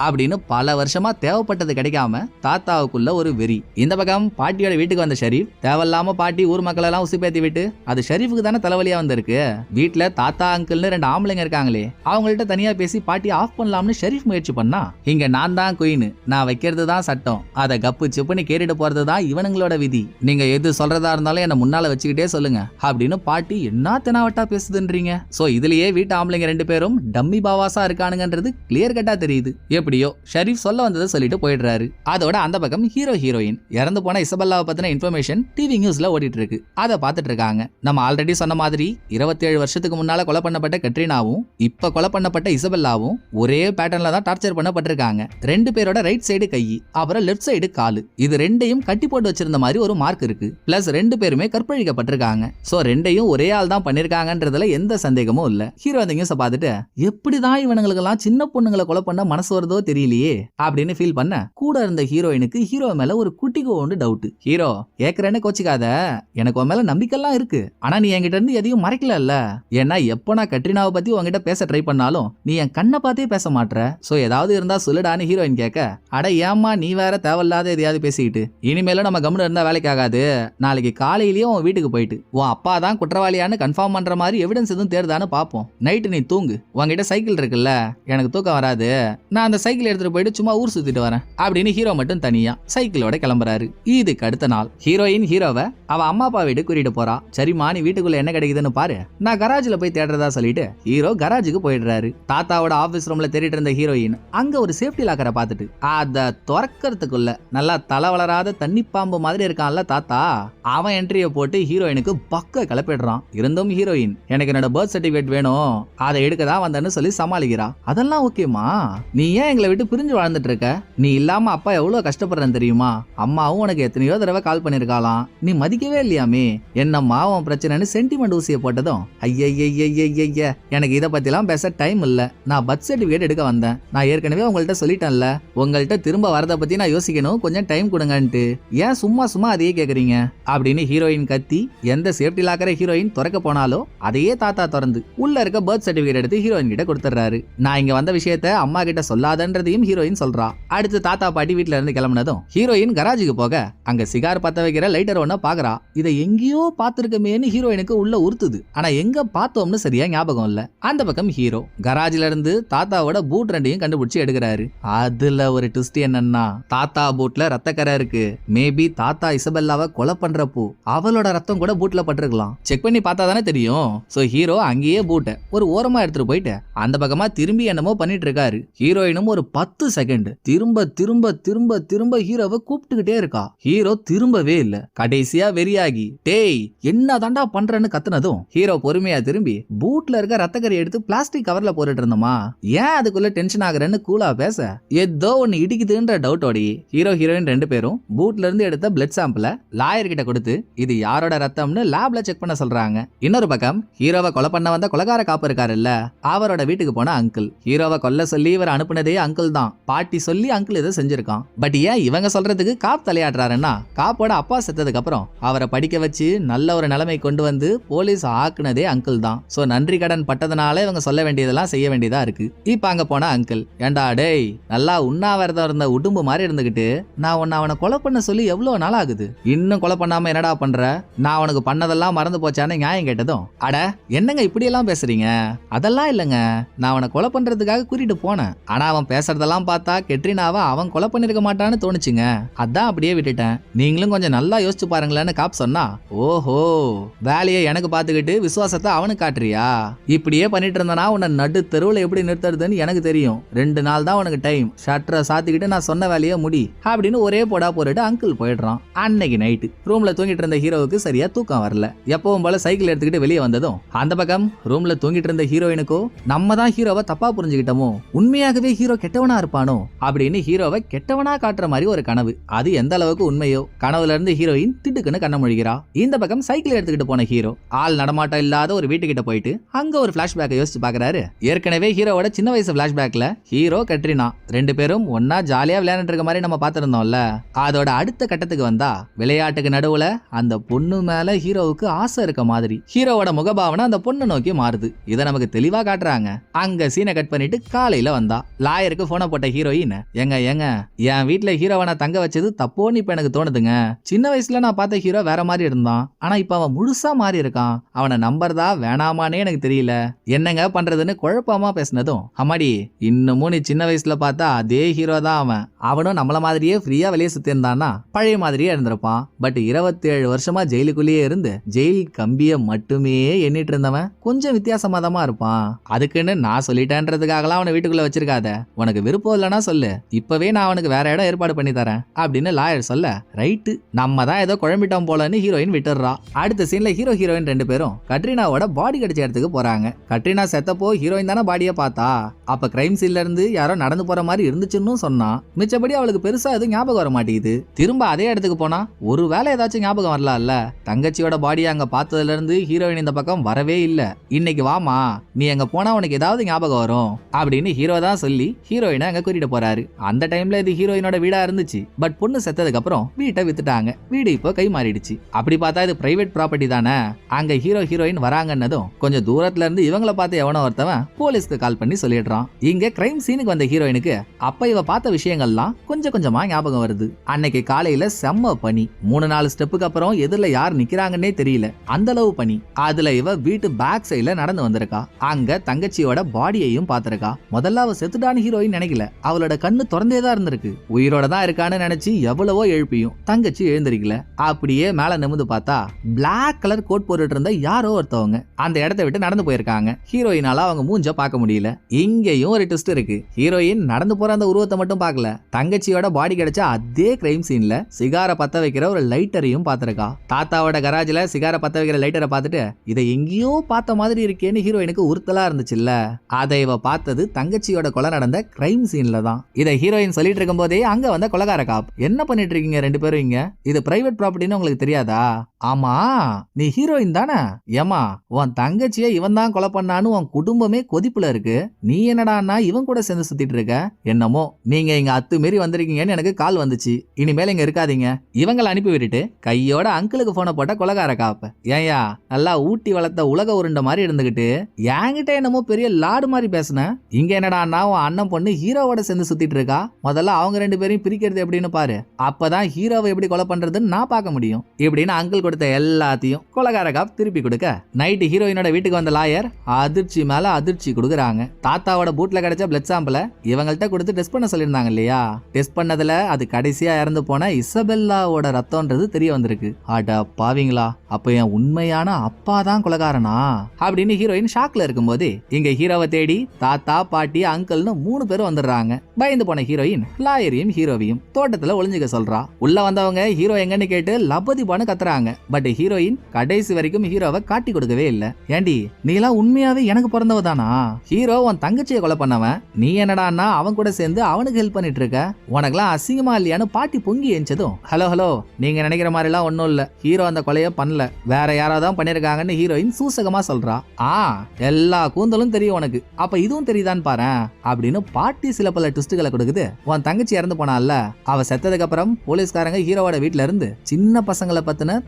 அப்படின்னு பல வருஷமா தேவைப்பட்டது கிடைக்காம தாத்தாவுக்குள்ள ஒரு வெறி. இந்த பக்கம் பாட்டியோட வீட்டுக்கு வந்த ஷெரீப் தேவையில்லாம பாட்டி ஊர் மக்கள் எல்லாம் உசுப்பேத்தி விட்டு, அது ஷெரீஃபுக்கு தானே தலைவலியா வந்திருக்கு. வீட்டுல தாத்தா அங்கிள்னு 2 ஆம்பளைங்க இருக்காங்களே, அவங்கள்ட்ட தனியா பேசி பாட்டி ஆஃப் பண்ணலாம்னு ஷெரீப் முயற்சி பண்ணா, இங்க நான் தான் குயின், நான் வைக்கிறது தான் சட்டம், அதை கப்பு சிப்புன்னு கேட்டுட்டு போறது தான் இவனுங்களோட விதி, நீங்க எது சொல்றதா இருந்தாலும் என்ன முன்னால வச்சுக்கிட்டே சொல்லுங்க அப்படின்னு பாட்டி என்ன தெனாவட்டா பேசுதுன்றீங்க. சோ இதுலயே வீட்டு ஆம்பளைங்க 2 பேரும் டம்மி பாவாசா இருக்கானுங்கன்றது கிளியர் கட்டா தெரியுது. எப்படியோ ஷெரீப் சொல்ல வந்ததை சொல்லிட்டு போயிடுறாரு. அதோட அந்த பக்கம் ஹீரோயின் இறந்து போன இசபெல்லாவை பத்தின இன்ஃபர்மேஷன் டிவி நியூஸ்ல ஓடிட்டு இருக்கு. அதை பார்த்துட்டு இருக்காங்க. நம்ம ஆல்ரெடி சொன்ன மாதிரி 27 வருஷத்துக்கு முன்னால கொலை பண்ணப்பட்ட கட்ரினாவும் இப்ப கொலை பண்ணப்பட்ட இசபெல்லாவும் ஒரே பேட்டர்ன்ல தான் டார்ச்சர் பண்ணப்பட்டிருக்காங்க. 2 பேரோட ரைட் சைடு கை, அப்புறம் லெஃப்ட் சைடு காலு, இது ரெண்டையும் கட்டி போட்டு வச்சிருந்த மாதிரி ஒரு மார்க் இருக்கு. பிளஸ் 2 பேருமே கற்பழிக்கப்பட்டிருக்காங்க. சோ ரெண்டையும் ஒரே ஆள் தான் பண்ணிருக்காங்கன்றதுல எந்த சந்தேகமும் இல்ல. ஹீரோ அந்த நியூஸை பார்த்துட்டு, எப்படிதான் இவனுங்களுக்கு எல்லாம் சின்ன பொண்ணுங்களை கொலை பண்ண மனசு வருதோ தெரியலையே அப்படின்னு ஃபீல் பண்ண, கூட இருந்த ஹீரோயினுக்கு ஹீரோ மேல ஒரு குட்டி கோண்டு டவுட். ஹீரோ ஏற்கனவே கோச்சிக்காத, எனக்கு உன் மேல நம்பிக்கைலாம் இருக்கு, ஆனா நீ என்கிட்ட இருந்து எதையும் மறைக்கல. ஏன்னா எப்போ நான் கட்ரினாவை பத்தி உங்ககிட்ட பேச ட்ரை பண்ணாலும் நீ என் கண்ணை பார்த்தே பேச மாட்ற. சோ ஏதாவது இருந்தா சொல்லுடான்னு ஹீரோயின் கேட்க, அட ஏமா நீ வேற தேவையில்லாத எதையாவது பேசிக்கிட்டு, இனிமேலும் நம்ம கம்முன்னு இருந்தா வேலைக்கு ஆகாது, நாளைக்கு காலையிலயும் உன் வீட்டுக்கு போயிட்டு உன் அப்பா தான் குற்றவாளியான்னு கன்ஃபார்ம் பண்ற மாதிரி எவிடன்ஸ் எதுவும் தேர்தான்னு பாப்போம். நைட்டு நீ தூங்கு, உங்ககிட்ட சைக்கிள் இருக்குல்ல, எனக்கு தூக்கம் வராது, நான் அந்த சைக்கிள் எடுத்துட்டு போயிட்டு சும்மா ஊர் சுத்திட்டு வரேன் அப்படின்னு ஹீரோ மட்டும் தனியா சைக்கிளோட கிளம்புறாரு. இதுக்கு அடுத்த நாள் ஹீரோயின் ஹீரோவை அவ அம்மா அப்பா வீடு கூட்டிட்டு போறா. சரிம்மா நீ வீட்டுக்குள்ள என்ன கிடைக்குதுன்னு பாரு, நான் கராஜ்ல போய் தேடுறதா சொல்லிட்டு ஹீரோ கராஜுக்கு போயிடுறாரு. தாத்தாவோட ஆபீஸ் ரூம்ல தேடிட்டு இருந்த ஹீரோயின் அங்க ஒரு சேஃப்டி லாக்கரை பார்த்துட்டு அதை திறக்கிறதுக்குள்ள நல்லா தலை வளராத தண்ணி பாம்பு மாதிரி இருக்கான்ல தாத்தா, அவன் என்ட்ரிய போட்டு ஹீரோயினுக்கு பக்க கிளப்பிடுறான். இருந்தும் ஹீரோயின் எனக்கு என்னோட பர்த் சர்டிபிகேட் வேணும், அதை எடுக்க தான் வந்தேன்னு சொல்லி சமாளிக்கிறா. அதெல்லாம் ஓகேமா, நீ ஏன் எங்களை விட்டு பிரிஞ்சு வாழ்ந்துட்டு இருக்க, நீ இல்லாம அப்பா எவ்வளவு கஷ்டப்படுறேன்னு தெரியுமா, அம்மாவும் உனக்கு எத்தனையோ தடவை கால் பண்ணிருக்காளாம், நீ மதிக்கவே இல்லையாமே, என்னம்மா உன் பிரச்சனைன்னு சென்டிமெண்ட் ஊசியை போட்டதும், ஐய எனக்கு இதை பத்திலாம் பேச டைம் இல்ல, நான் பர்த் சர்டிபிகேட் எடுக்க வந்தேன், நான் ஏற்கனவே உங்கள்கிட்ட சொல்லிட்டேன்ல, உங்கள்கிட்ட திரும்ப வரதை பத்தி நான் யோசிக்கணும், கொஞ்சம் டைம் கொடுங்கன்ட்டு, ஏன் சும்மா அதையே கேக்குறீங்க அப்படின்னு ஹீரோயின் கத்தி எந்த சேஃப்டி லாக்கரை ஹீரோயின் திறக்க போனாலோ அதையே தாத்தா திறந்து உள்ள இருக்க பர்த் சர்டிபிகேட் எடுத்து ஹீரோயின் கிட்ட கொடுத்துறாரு. நான் இங்க வந்த விஷயத்த அம்மா கிட்ட சொல்லாதன்றதையும் ஹீரோயின் சொல்றா. அடுத்து தாத்தா பாட்டி வீட்டுல இருந்து கிளம்பினதும் ஹீரோயின் கராஜுக்கு போக அங்க சிகார் பத்த வைக்கிற லைட்டர் ஒண்ண பாக்குறா. இதை எங்கேயோ பாத்துருக்கமேன்னு ஹீரோயினுக்கு உள்ள உறுத்துது. ஆனா எங்க பார்த்தோம்னு சரியா ஞாபகம் இல்ல. அந்த பக்கம் ஹீரோ கராஜ்ல இருந்து தாத்தாவோட பூட் 2ஐயும் கண்டுபிடிச்சு எடுக்கிறாரு. அதுல ஒரு ட்விஸ்ட் என்னன்னா, தாத்தா பூட்ல ரத்தக்கரை இருக்கு. மேபி தாத்தா இசபெல்லாவை கொலை பண்றப்போ அவளோட ரத்தம் கூட பூட்ல பட்டிருக்கலாம். செக் பண்ணி பார்த்தா தானே தெரியும். சோ ஹீரோ அங்கேயே பூட்டை ஒரு ஓரமா எடுத்துட்டு போயிட்டு அந்த பக்கமா திரும்பி என்னமோ பண்ணிட்டு இருக்காரு. ஹீரோயினும் ஒரு 10 செகண்ட் திரும்ப திரும்ப திரும்ப திரும்ப ஹீரோவை கூப்பிட்டுக்கிட்டே இருக்கா. ஹீரோ திரும்பவே இல்ல. கடைசியா வெறியாகி டேய் என்ன தாண்டா பண்றன்னு கத்துனதும் ஹீரோ பொறுமையா திரும்பி பூட்ல இருக்க ரத்தக்கரை எடுத்து பிளாஸ்டிக் கவர்ல போட்டுட்டு இருந்தோமா, ஏன் அதுக்குள்ள டென்ஷன் ஆகுறன்னு கூலா பேச, ஏதோ ஒன்னு இடிக்குது இதுன்ற டவுட்டோடி ஹீரோ ஹீரோயின் 2 பேரும் பூட்ல இருந்து எடுத்த பிளட் சாம்பிள லாயர் கிட்ட கொடுத்து இது யாரோட ரத்தம்னு லேப்ல செக் பண்ண சொல்றாங்க. இன்னொரு பக்கம் ஹீரோவை கொலை பண்ண வந்த கொலைகார காப்பு இருக்காருல்ல, அவரோட வீட்டுக்கு போன அங்கிள் ஹீரோவை கொல்ல சொல்லி இவர் அனுப்புனதே அங்கிள் தான். பாட்டி சொல்லி அங்கிள் இதை செஞ்சிருக்கான். பட் ஏன் இவங்க சொல்றதுக்கு காப் தலையாடுறாருன்னா, காப்போட அப்பா செத்ததுக்கு அப்புறம் அவரை படிக்க வச்சு நல்ல ஒரு நிலைமை கொண்டு வந்து போலீஸ் ஆக்குனதே அங்கிள் தான். சோ நன்றி கடன் பட்டதனால இவங்க சொல்ல வேண்டியதெல்லாம் செய்ய வேண்டியதா இருக்கு. இப்ப அங்க போன அங்கிள், ஏண்டா டேய், நல்லா உண்ணாவிரதம் இருந்த உடும்பு மாதிரி இருந்துகிட்டு நான் உன்னை அவனை கொலை பண்ண சொல்லி எவ்வளவு நாள் ஆகுது, இன்னும் கொலை பண்ணாம என்னடா பண்ற, நான் அவனுக்கு பண்ணதெல்லாம் மறந்து போச்சான்னு நியாயம் கேட்டதும், அட என்னங்க இப்படி எல்லாம் பேசுறீங்க, அதெல்லாம் இல்லங்க, நான் அவனை கொலை பண்றதுக்காக கூட்டிட்டு போனேன். ஆனா அவன் பேசுறதெல்லாம் பார்த்தா கெட்ரினாவை அவன் கொலை பண்ணிருக்க மாட்டான்னு தோணுச்சுங்க, அதான் அப்படியே விட்டுட்டேன். நீங்களும் கொஞ்சம் நல்லா யோசிச்சு பாருங்களேன்னு காப் சொன்னா, ஓஹோ வேலையை எனக்கு பார்த்துக்கிட்டு விசுவாசத்தை அவனுக்கு காட்டுறியா, இப்படியே பண்ணிட்டு இருந்தானா உன்னை நடு தெருவில் எப்படி நிறுத்துறதுன்னு எனக்கு தெரியும். 2 நாள் தான் உனக்கு டைம், ஷட்டரை சாத்திக்கிட்டு நான் சொன்ன வேலையை முடி அப்படின்னு ஒரே போடா போட்டுட்டு அங்கிள் போயிடுறான். அன்னைக்கு நைட்டு ரூம்ல தூங்கிட்டு இருந்த ஹீரோவுக்கு சரியா தூக்கம் வரல. எப்பவும் போல சைக்கிள் எடுத்துக்கிட்டு வெளியே வந்ததும் அந்த பக்கம் ரூம்ல தூங்கிட்டு இருந்த ஹீரோயினுக்கோ நம்ம தான் ஹீரோவை தப்பா புரிஞ்சுக்கிட்டோமோ, உண்மையாகவே ஹீரோ கெட்டவனா இருப்பானோ அப்படின்னு ஹீரோவை கெட்டவனா காட்டுற மாதிரி ஒரு கனவு. அது எந்த அளவுக்கு உண்மையோ, கனவுல இருந்து ஹீரோயின் திடுக்குன்னு கண்ண முழிக்கிறா. இந்த பக்கம் சைக்கிள் எடுத்துக்கிட்டு போன ஹீரோ ஆள் நடமாட்டம் இல்லாத ஒரு வீட்டுக்கிட்ட போயிட்டு அங்க ஒரு பிளாஷ்பேக்கை யோசிச்சு பாக்குறாரு. ஏற்கனவே ஹீரோவோட சின்ன வயசு பிளாஷ்பேக்ல ஹீரோ கெட்ரினா 2 பேரும் ஒன்னா ஜாலியா விளையாண்டுட்டு இருக்க மாதிரி நம்ம பாத்திருந்தோம்ல, அதோட அடுத்த கட்டத்துக்கு வந்தா விளையாட்டுக்கு நடுவுல அந்த பொண்ணு மேல ஹீரோவுக்கு ஆசை இருக்க மாதிரி ஹீரோவோட முகபாவனை அந்த பொண்ணு நோக்கி மாறுது. இதை நமக்கு தெளிவா காட்டுறாங்க. அங்க சீனை கட் பண்ணிட்டு காலையில வந்தா லாயருக்கு போன போட்ட ஹீரோயின், ஏங்க என் வீட்டுல ஹீரோவை நான் தங்க வச்சது தப்போன்னு இப்ப எனக்கு தோணுதுங்க. சின்ன வயசுல நான் பார்த்த ஹீரோ வேற மாதிரி இருந்தான், ஆனா இப்ப அவன் முழுசா மாறி இருக்கான். அவனை நம்புறதா வேணாமானே எனக்கு தெரியல, என்னங்க பண்றதுன்னு குழப்பமா பேசினதும், அம்மாடி இன்னமும் நீ சின்ன வயசுல பார்த்தா அதே ஹீரோ தான் அவன். அவனும் நம்மள மாதிரியே ஃப்ரீயா வெளியே சுத்தி இருந்தான்னா பழைய மாதிரியே இருந்திருப்பான். பட் 27 வருஷமா ஜெயிலுக்குள்ளேயே இருந்து ஜெயில் கம்பிய மட்டுமே எண்ணிட்டு இருந்தவன் கொஞ்சம் வித்தியாசமா தான் இருப்பான். அதுக்குன்னு நான் சொல்லிட்டேன்றதுக்காகலாம் அவனை வீட்டுக்குள்ள வச்சிருக்காத, உனக்கு விருப்பம் இல்லைன்னா சொல்லு, இப்பவே நான் அவனுக்கு வேற இடம் ஏற்பாடு பண்ணி தரேன் அப்படின்னு லாயர் சொல்ல, ரைட்டு நம்ம தான் ஏதோ குழம்பிட்டோம் போலன்னு ஹீரோயின் விட்டுறா. அடுத்த சீன்ல ஹீரோ ஹீரோயின் 2 பேரும் கட்ரினாவோட பாடி கிடைச்ச இடத்துக்கு போறாங்க. கட்ரினா செத்தப்போ ஹீரோயின் தானே பாடியை பார்த்தா, அப்ப கிரைம் சீன்ல இருந்து யாரோ நடந்து போற மாதிரி இருந்துச்சுன்னு சொன்னா. மிச்சபடி அவளுக்கு பெருசா எதுவும் ஞாபகம் வர மாட்டேங்குது. திரும்ப அதே இடத்துக்கு போனா ஒரு வேலை ஏதாச்சும் ஞாபகம் வரலாம்ல. தங்கச்சியோட பாடியை அங்க பார்த்ததுல இருந்து ஹீரோயின் இந்த பக்கம் வரவே இல்ல. இன்னைக்கு வாமா, நீ அங்க போனா உனக்கு ஏதாவது ஞாபகம் வரும் அப்படின்னு ஹீரோ தான் சொல்லி ஹீரோயினை அங்க கூட்டிட்டு போறாரு. அந்த டைம்ல இது ஹீரோயினோட வீடா இருந்துச்சு. பட் பொண்ணு செத்ததுக்கு அப்புறம் வீட்டை வித்துட்டாங்க. வீடு இப்போ கை மாறிடுச்சு. அப்படி பார்த்தா இது பிரைவேட் ப்ராப்பர்ட்டி தானே. அங்க ஹீரோ ஹீரோயின் வராங்கன்னதும் கொஞ்சம் தூரத்துல இருந்து இவங்களை பார்த்து எவனோ ஒருத்தவன் போலீஸ்க்கு கால் பண்ணி சொல்லிடுறான். இங்க கிரைம் சீனுக்கு வந்த ஹீரோயினுக்கு அப்ப இவ பார்த்த விஷயங்கள்லாம் கொஞ்சம் கொஞ்சமா ஞாபகம் வருது. அன்னைக்கு காலையில செம்ம பனி, 3-4 ஸ்டெப்புக்கு அப்புறம் எதிரில யார் நிக்கிறாங்கன்னே தெரியல, அந்த அளவு பனி. அதுல இவ வீட்டு பேக் சைடுல நடந்து வந்திருக்கா. அங்க தங்கச்சியோட பாடியையும் பாத்திருக்கா. முதல்ல அவ செத்துட்டான்னு ஹீரோயின் நினைக்கல, அவளோட கண்ணு திறந்தேதான் இருந்திருக்கு. உயிரோட தான் இருக்கான்னு நினைச்சு எவ்வளவோ எழுப்பியும் தங்கச்சி எழுந்திருக்கல. அப்படியே மேல நிமிந்து பார்த்தா பிளாக் கலர் கோட் போட்டுட்டு இருந்த யாரோ ஒருத்தவங்க அந்த இடத்தை விட்டு நடந்து போயிருக்காங்க. ஹீரோயினால அவங்க மூஞ்ச பார்க்க முடியல. இங்கேயும் ஒரு ட்விஸ்ட் இருக்கு. ஹீரோயின் நடந்து போற அந்த உருவத்தை மட்டும் பார்க்கல, தங்கச்சியோட பாடி கிடைச்ச அதே கிரைம் சீன்ல சிகார பத்த வைக்கிற ஒரு லைட்டரையும் பார்த்திருக்கா. தாத்தாவோட கராஜ்ல சிகார பத்த வைக்கிற லைட்டரை பார்த்துட்டு இதை எங்கேயோ பார்த்த மாதிரி இருக்கேன்னு ஹீரோயினுக்கு உறுத்தலா இருந்துச்சுல்ல. அதை இவ பார்த்தது தங்கச்சியோட கொலை நடந்த கிரைம் சீன்ல தான். இதை ஹீரோயின் சொல்லிட்டு இருக்கும் போதே அங்க வந்த கொலைகார காப், என்ன பண்ணிட்டு இருக்கீங்க 2 பேரும் இங்க, இது பிரைவேட் ப்ராப்பர்ட்டின்னு உங்களுக்கு தெரியாதா? ஆமா நீ ஹீரோயின் தானே, ஏமா உன் தங்கச்சியை இவன் தான் கொலை பண்ணான்னு உன் குடும்பமே கொதிப்புல இருக்கு, நீ என்னடான்னா இவன் கூட சேர்ந்து சுத்திட்டு இருக்க. என்னமோ நீங்க இங்க அத்துமீறி வந்திருக்கீங்கன்னு எனக்கு கால் வந்துச்சு, இனிமேல் இங்க இருக்காதீங்க. இவங்களை அனுப்பி விட்டுட்டு கையோட அங்கிளுக்கு போன போட்ட கொலைகார காப்ப, ஏயா நல்லா ஊட்டி வளர்த்த உலக உருண்ட மாதிரி இருந்துகிட்டு என்கிட்ட என்னமோ பெரிய லாடு மாதிரி பேசுன, இங்க என்னடான்னா உன் அண்ணன் பொண்ணு ஹீரோவோட சேர்ந்து சுத்திட்டு இருக்கா, முதல்ல அவங்க 2 பேரையும் பிரிக்கிறது எப்படின்னு பாரு, அப்பதான் ஹீரோவை எப்படி கொலை பண்றதுன்னு நான் பார்க்க முடியும் இப்படின்னு அங்கிள் கொடுத்த எல்லாத்தையும் கொலைகார காப் திருப்பி கொடுக்க, நைட்டு ஹீரோயினோட வீட்டுக்கு வந்த லாயர் அதிர்ச்சி மேல அதிர்ச்சி கொடுக்குறாங்க. தாத்தாவோட பூட்ல கிடைச்ச பிளட் சாம்பிள இவங்கள்ட்ட கொடுத்து டெஸ்ட் பண்ண சொல்லியிருந்தாங்க இல்லையா, டெஸ்ட் பண்ணதுல அது கடைசியா இறந்து போன இசபெல்லாவோட ரத்தம்ன்றது தெரிய வந்திருக்கு. அட பாவீங்களா, அப்ப என் உண்மையான அப்பா தான் கொலைகாரனா அப்படின்னு ஹீரோயின் ஷாக்ல இருக்கும்போது இங்க ஹீரோவை தேடி தாத்தா பாட்டி அங்கிள்னு 3 பேரும் வந்துடுறாங்க. பயந்து போன ஹீரோயின் லாயரையும் ஹீரோவையும் தோட்டத்துல ஒளிஞ்சுக்க சொல்றா. உள்ள வந்தவங்க ஹீரோ எங்கன்னு கேட்டு லபதிபான்னு கத்துறாங்க. பட் ஹீரோயின் கடைசி வரைக்கும் ஹீரோவை காட்டி கொடுக்கவே இல்ல. ஏண்டி நீ எல்லாம் உண்மையாவே எனக்கு பிறந்தவ தானா, ஹீரோ உன் தங்கச்சியை கொலை பண்ணவன், நீ என்னடான்னா அவன் கூட சேர்ந்து அவனுக்கு ஹெல்ப் பண்ணிட்டு இருக்க, உனக்குலாம் அசிங்கமா இல்லையான்னு பாட்டி பொங்கி எஞ்சதும், ஹலோ ஹலோ நீங்க நினைக்கிற மாதிரி எல்லாம் ஒன்னும் இல்ல, ஹீரோ அந்த கொலைய பண்ணல, வேற யாராவது பண்ணிருக்காங்கன்னு ஹீரோயின் சூசகமா சொல்றா. எல்லா கூந்தலும் தெரியும் உனக்கு, அப்ப இதுவும் தெரியுதான்னு பாரு அப்படின்னு பாட்டி சில பல ட்விஸ்டுகளை கொடுக்குது. உன் தங்கச்சி இறந்து போனால, அவ செத்ததுக்கு அப்புறம் போலீஸ்காரங்க ஹீரோவோட வீட்டுல இருந்து சின்ன பசங்களை பத்தின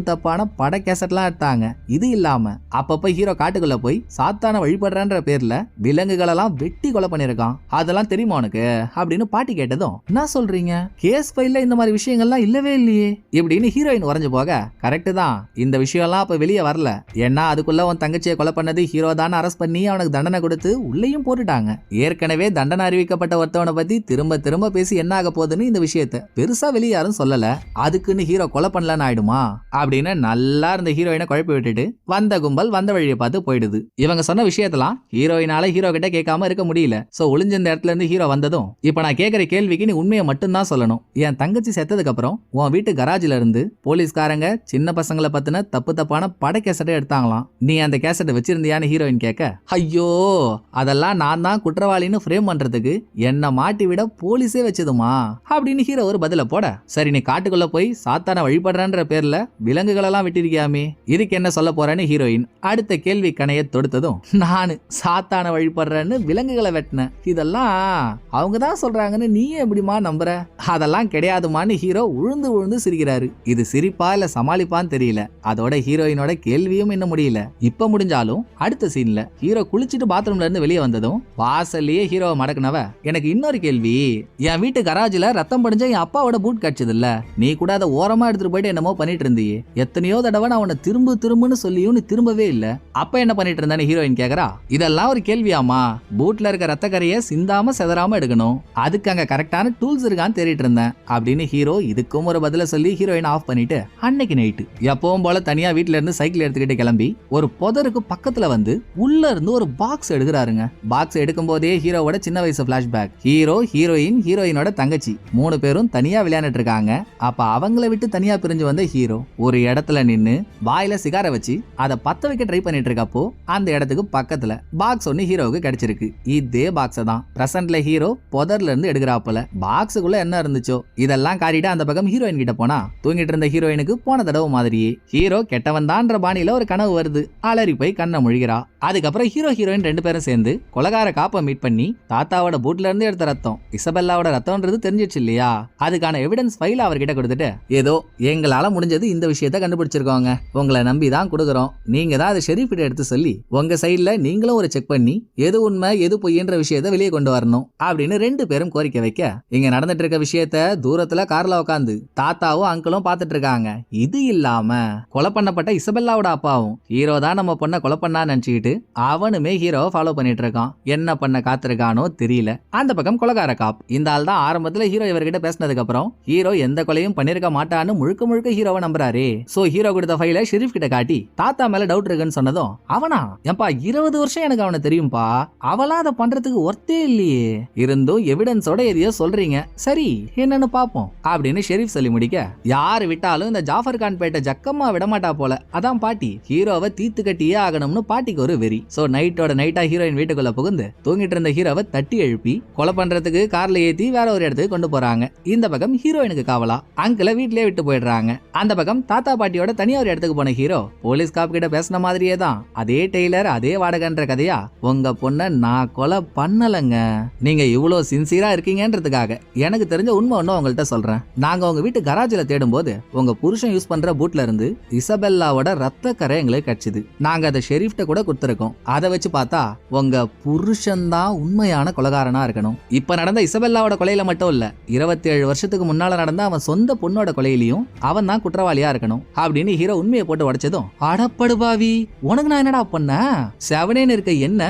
தப்பான பட கேசட்லாம் எடுத்தாங்க. இது இல்லாம அப்பப்ப ஹீரோ காட்டுக்குள்ள போய் சாத்தான வழிபடுறன்ற பேர்ல விலங்குகள் எல்லாம் வெட்டி கொலை பண்ணிருக்கான். அதெல்லாம் தெரியுமா உனக்கு அப்படின்னு பாட்டி கேட்டதும், என்ன சொல்றீங்க, கேஸ் ஃபைல்ல இந்த மாதிரி விஷயங்கள்லாம் இல்லவே இல்லையே இப்படின்னு ஹீரோயின் உறைஞ்சு போக, கரெக்ட் தான், இந்த விஷயம் எல்லாம் அப்ப வெளியே வரல, ஏன்னா அதுக்குள்ள உன் தங்கச்சியை கொலை பண்ணது ஹீரோ தான் அரெஸ்ட் பண்ணி அவனுக்கு தண்டனை கொடுத்து உள்ளேயும் போட்டுட்டாங்க. ஏற்கனவே தண்டனை அறிவிக்கப்பட்ட ஒருத்தவனை பத்தி திரும்ப திரும்ப பேசி என்ன ஆக போகுதுன்னு இந்த விஷயத்தை பெருசா வெளியே யாரும் சொல்லல, அதுக்குன்னு ஹீரோ கொலை பண்ணலன்னு ஆயிடுமா அப்படின்னு நல்லா இருந்த ஹீரோயினை குழப்பி விட்டுட்டு வந்த கும்பல் வந்த வழியை பார்த்து போயிடுது. இவங்க சொன்ன விஷயத்தெல்லாம் ஹீரோயினால ஹீரோ கிட்ட கேட்காம இருக்க முடியல. சோ ஒளிஞ்சிருந்த இடத்துல இருந்து ஹீரோ வந்ததும், இப்ப நான் கேட்கிற கேள்விக்கு நீ உண்மையை மட்டும் தான் சொல்லணும். என் தங்கச்சி செத்ததுக்கு அப்புறம் உன் வீட்டு கராஜ்ல இருந்து போலீஸ்காரங்க சின்ன பசங்களை பத்தின தப்பான பட கேசட்டை எடுத்தாங்களாம். நீ அந்த கேசட்டை வச்சிருந்தியான்னு ஹீரோயின் கேட்க, ஐயோ அதெல்லாம் நான் தான் குற்றவாளின்னு ஃப்ரேம் பண்றதுக்கு என்ன மாட்டி விட போலீஸே வச்சதுமா அப்படின்னு ஹீரோ ஒரு பதில போட, சரி நீ காட்டுக்குள்ள போய் சாத்தான வழிபடுறன்ற பேர்ல விலங்குகள் எல்லாம் விட்டிருக்கியாமே, இதுக்கு என்ன சொல்ல போறேன்னு ஹீரோயின் அடுத்த கேள்வி கணைய தொடுத்ததும், நானு சாத்தான வழிபடுறேன்னு விலங்குகளை வெட்டின, இதெல்லாம் அவங்க தான் சொல்றாங்கன்னு நீ எப்படிமா நம்புற, அதெல்லாம் கிடையாதுமான்னு ஹீரோ உழுந்து உழுந்து சிரிக்கிறாரு. இது சிரிப்பா இல்ல சமாளிப்பான்னு தெரியல. அதோட ஹீரோயினோட கேள்வியும் இன்னும் முடியல. இப்ப முடிஞ்சாலும் அடுத்த சீன்ல ஹீரோ குளிச்சுட்டு பாத்ரூம்ல இருந்து வெளியே வந்ததும் வாசல்லையே ஹீரோவை மடக்குனவ, எனக்கு இன்னொரு கேள்வி, என் வீட்டு கராஜ்ல ரத்தம் படிஞ்ச என் அப்பாவோட பூட் கிடைச்சது இல்ல, நீ கூட அதை ஓரமா எடுத்துட்டு போயிட்டு என்னமோ பண்ணிட்டு இருந்தியே, எத்தனையோ தடவை நான் உன்னை திரும்புன்னு சொல்லியும் நீ திரும்பவே இல்ல, அப்ப என்ன பண்ணிட்டு இருந்தான்னு ஹீரோயின் கேக்குறா. இதெல்லாம் ஒரு கேள்வியாமா, பூட்ல இருக்க ரத்த கரையை சிந்தாம செதறாம எடுக்கணும், அதுக்கு அங்க கரெக்டான டூல்ஸ் இருக்கான்னு தேடிட்டு இருந்தேன் அப்படின்னு ஹீரோ இதுக்கும் ஒரு பதில சொல்லி ஹீரோயின் ஆஃப் பண்ணிட்டு அன்னைக்கு நைட்டு எப்பவும் போல தனியா வீட்டுல இருந்து சைக்கிள் எடுத்துக்கிட்டு கிளம்பி ஒரு புதருக்கு பக்கத்துல வந்து உள்ள இருந்து ஒரு பாக்ஸ் எடுக்கிறாருங்க. பாக்ஸ் எடுக்கும் போதே ஹீரோவோட சின்ன வயசு பிளாஷ்பேக். ஹீரோ, ஹீரோயின், ஹீரோயினோட தங்கச்சி 3 பேரும் தனியா விளையாண்டுட்டு இருக்காங்க. அப்ப அவங்கள விட்டு தனியா பிரிஞ்சு வந்த ஹீரோ ஒரு இடத்துல நின்னு வாயில சிகார வச்சு அதை பத்த வைக்க ட்ரை பண்ணிட்டு இருக்கப்போ அந்த இடத்துக்கு பக்கத்துல பாக்ஸ் ஒன்னு ஹீரோவுக்கு கிடைச்சிருக்கு. இதே பாக்ஸ் தான் பிரசன்ட்ல ஹீரோ புதர்ல இருந்து எடுக்கிறாப்பல. பாக்ஸுக்குள்ள என்ன இருந்துச்சோ இதெல்லாம் காட்டிட்டு அந்த பக்கம் ஹீரோயின் கிட்ட போனா தூங்கிட்டு இருந்த ஹீரோயினுக்கு போன தடவை மாதிரியே ஹீரோ கெட்டவன் தான்ற பாணியில ஒரு கனவு வருது. அலறி போய் கண்ணை முழிகிறா. அதுக்கப்புறம் ஹீரோ, ஹீரோயின் 2 பேரும் சேர்ந்து கொலகார காப்பை மீட் பண்ணி தாத்தாவோட பூட்ல இருந்து எடுத்த ரத்தம் இசபெல்லாவோட ரத்தம்ன்றது தெரிஞ்சிச்சு இல்லையா, அதுக்கான எவிடன்ஸ் ஃபைல் அவர்கிட்ட கொடுத்துட்டு, ஏதோ எங்களால முடிஞ்சது இந்த விஷயத்த கண்டுபிடிச்சிருக்கோங்க, உங்களை நம்பி தான் கொடுக்குறோம், நீங்க தான் அதை ஷெரீஃப் கிட்ட எடுத்து சொல்லி உங்க சைட்ல நீங்களும் ஒரு செக் பண்ணி எது உண்மை எது பொய்ன்ற விஷயத்த வெளியே கொண்டு வரணும் அப்படின்னு 2 பேரும் கோரிக்கை வைக்க, இங்க நடந்துட்டு இருக்க விஷயத்த தூரத்துல கார்ல உட்காந்து தாத்தாவும் அங்கிளும் பாத்துட்டு இருக்காங்க. இது இல்லாம கொலை பண்ணப்பட்ட இசபெல்லாவோட அப்பாவும் ஹீரோ தான் நம்ம பொண்ணை கொலை பண்ணா நினைச்சுக்கிட்டு அவனுமே ஹீரோவை ஃபாலோ பண்ணிட்டு இருக்கான். என்ன பண்ண காத்திருக்கானோ தெரியல. அந்த பக்கம் கொலகார காப். இந்த ஆள் தான் ஆரம்பத்துல ஹீரோ இவர்கிட்ட பேசினதுக்கு அப்புறம் ஹீரோ எந்த கொலையும் பண்ணிருக்க மாட்டான்னு முழுக்க ஹீரோவை நம்புறாரு. சோ ஹீரோ கொடுத்த ஃபைலை ஷெரீஃப் கிட்ட காட்டி தாத்தா மேல டவுட் இருக்குன்னு சொன்னதும், அவனா ஏன்பா 20 வருஷம் எனக்கு அவனை தெரியும்பா, அவளா அதை பண்றதுக்கு ஒர்த்தே இல்லையே, இருந்தும் எவிடன்ஸோட எதையோ சொல்றீங்க, சரி என்னன்னு பாப்போம் அப்படின்னு ஷெரீஃப் சொல்லி முடிக்க, யாரு விட்டாலும் இந்த ஜாஃபர் கான் பேட்ட ஜக்கம்மா விடமாட்டா போல. அதான் பாட்டி ஹீரோவை தீத்து கட்டியே ஆகணும்னு பாட்டிக்கு ஒரு வெறி. சோ நைட்டோட நைட்டா ஹீரோயின் வீட்டுக்குள்ள புகுந்து தூங்கிட்டு இருந்த ஹீரோவை தட்டி எழுப்பி கொலை பண்றதுக்கு கார்ல ஏத்தி வேற ஒரு இடத்துக்கு கொண்டு போறாங்க. இந்த பக்கம் ஹீரோயினுக்கு காவலா அங்கிள வீட்லயே விட்டு போயிடுறாங்க. அந்த பக்கம் தாத்தா பாட்டியோட தனியா ஒரு இடத்துக்கு போன ஹீரோ போலீஸ் காப் கிட்ட பேசின மாதிரியே தான் அதே டெய்லர் அதே வாடகைன்ற கதையா, உங்க பொண்ண நான் கொலை பண்ணலங்க, நீங்க இவ்வளவு சின்சியரா இருக்கீங்கன்றதுக்காக எனக்கு தெரிஞ்ச உண்மை ஒன்னும் உங்கள்கிட்ட சொல்றேன். நாங்க உங்க வீட்டு கராஜ்ல தேடும் போது உங்க புருஷன் யூஸ் பண்ற பூட்ல இருந்து இசபெல்லாவோட ரத்த கரை எங்களுக்கு கிடைச்சது. நாங்க அதை ஷெரீஃப்ட கூட கொடுத்திருக்கோம். அதை வச்சு பார்த்தா உங்க புருஷன் தான் உண்மையான கொலைகாரனா இருக்கணும். இப்ப நடந்த இசபெல்லாவோட கொலையில மட்டும் இல்ல, 27 வருஷத்துக்கு முன்னால நடந்த அவன் சொந்த பொண்ணோட கொலையிலையும் அவன் தான் குற்றவாளியா இருக்கணும் அப்படின்னு ஹீரோ உண்மையை போட்டு உடைச்சதும், அடப்படுபாவி உனக்கு நான் என்னடா பண்ண, செவனேன்னு இருக்க என்ன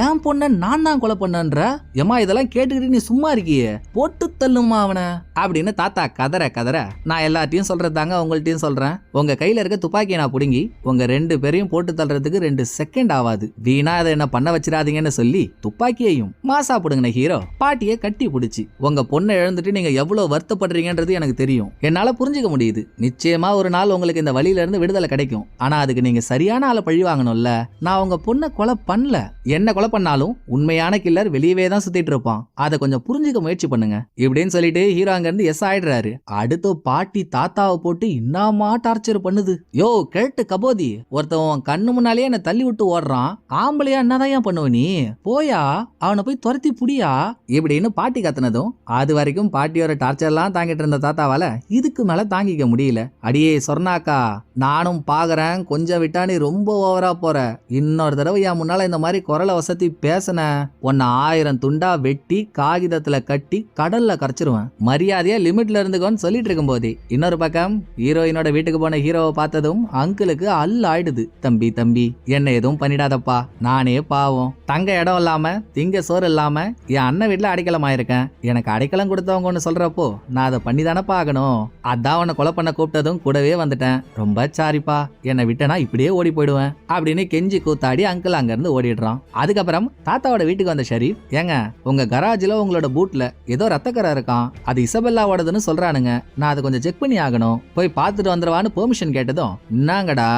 என் பொண்ண நான் தான் கொலை பண்ணன்ற, ஏமா இதெல்லாம் கேட்டுக்கிட்டு நீ சும்மா இருக்கியே, போட்டு தள்ளுமா அவனை அப்படின்னு தாத்தா கதற கதற, நான் எல்லாத்தையும் சொல்றதாங்க உங்கள்ட்டையும் சொல்றேன், உங்க கையில இருக்க துப்பாக்கியை நான் புடுங்கி உங்க 2 பேரையும் போட்டு தள்ளுறதுக்கு 2 செகண்ட் ஆகாது, வீணா அதை என்ன பண்ண வச்சிடாதீங்கன்னு சொல்லி துப்பாக்கியையும் மாசா புடுங்கின ஹீரோ பாட்டியை கட்டி பிடிச்சி, உங்க பொண்ணை இழந்துட்டு நீங்க எவ்வளவு வருத்தப்படுறீங்கன்றது எனக்கு தெரியும், என்னால புரிஞ்சுக்க முடியுது, நிச்சயமா ஒரு நாள் உங்களுக்கு இந்த வழியில இருந்து விடுதலை கிடைக்கும், ஆனா அதுக்கு நீங்க சரியான ஆளை பழி வாங்கணும்ல, நான் உங்க பொண்ணை கொலை பண்ணல, என்ன கொலை பண்ணாலும் உண்மையான கில்லர் வெளியவே தான் சுத்திட்டு இருப்பான், அதை கொஞ்சம் புரிஞ்சுக்க முயற்சி பண்ணுங்க இப்படின்னு சொல்லிட்டு ஹீரோ அங்க இருந்து எஸ் ஆயிடுறாரு. அடுத்து பாட்டி தாத்தாவை போட்டு இன்னமா டார்ச்சர் பண்ணுது. யோ கேட்டு கபோதி, ஒருத்தவன் கண்ணு முன்னாலே என்ன தள்ளி விட்டு ஓடுறான், ஆம்பளையா என்னதான் பண்ணுவ நீ, போயா அவனை போய் துரத்தி புடியா இப்படின்னு பாட்டி கத்துனதும் அது வரைக்கும் பாட்டியோட டார்ச்சர்லாம் தாங்கிட்டு இருந்த தாத்தாவால இதுக்கு மேல தாங்கிக்க முடியல. அடியே சொர்ணாக்கா, நானும் பாக்குறேன், கொஞ்சம் விட்டா நீ ரொம்ப ஓவரா போற. இன்னொரு தடவை என் முன்னால இந்த மாதிரி குரலை வசதி பேசின உன்னை 1000 துண்டா வெட்டி காகிதத்துல கட்டி கடல்ல கரைச்சிருவேன். மரியாதையா லிமிட்ல இருந்துக்கோன்னு சொல்லிட்டு இருக்கும் போதே இன்னொரு பக்கம் ஹீரோயினோட வீட்டுக்கு போன ஹீரோவை பார்த்ததும் அங்கிளுக்கு ஆயிடுது. தம்பி தம்பி என்ன எதுவும் பண்ணிடாதப்பா, நானே பாவம், தங்க இடம் இல்லாம திங்க சோறு இல்லாம என் அண்ணன் வீட்டுல அடைக்கலம் ஆயிருக்கேன். எனக்கு அடைக்கலம் கொடுத்தவங்க ஒண்ணு சொல்றப்போ நான் அதை பண்ணி தானே பாக்கணும். அதான் உன்னை கொலை பண்ண கூப்பிட்டதும் கூடவே வந்துட்டேன். ரொம்ப சாரிப்பா, என்னை விட்டனா இப்படியே ஓடி போயிடுவேன் அப்படின்னு கெஞ்சி கூத்தாடி அங்கிள் அங்க இருந்து ஓடிடுறான். அதுக்கப்புறம் தாத்தாவோட வீட்டுக்கு வந்த ஷரீப், ஏங்க உங்க கராஜ்ல உங்களோட பூட்ல ஏதோ ரத்தக்கரை இருக்கான், அது இசபெல்லாவோடதுன்னு சொல்றானுங்க, நான் அதை கொஞ்சம் செக் பண்ணி ஆகணும், போய் பார்த்துட்டு வந்துருவான்னு பெர்மிஷன் கேட்டதும், என்னங்கடா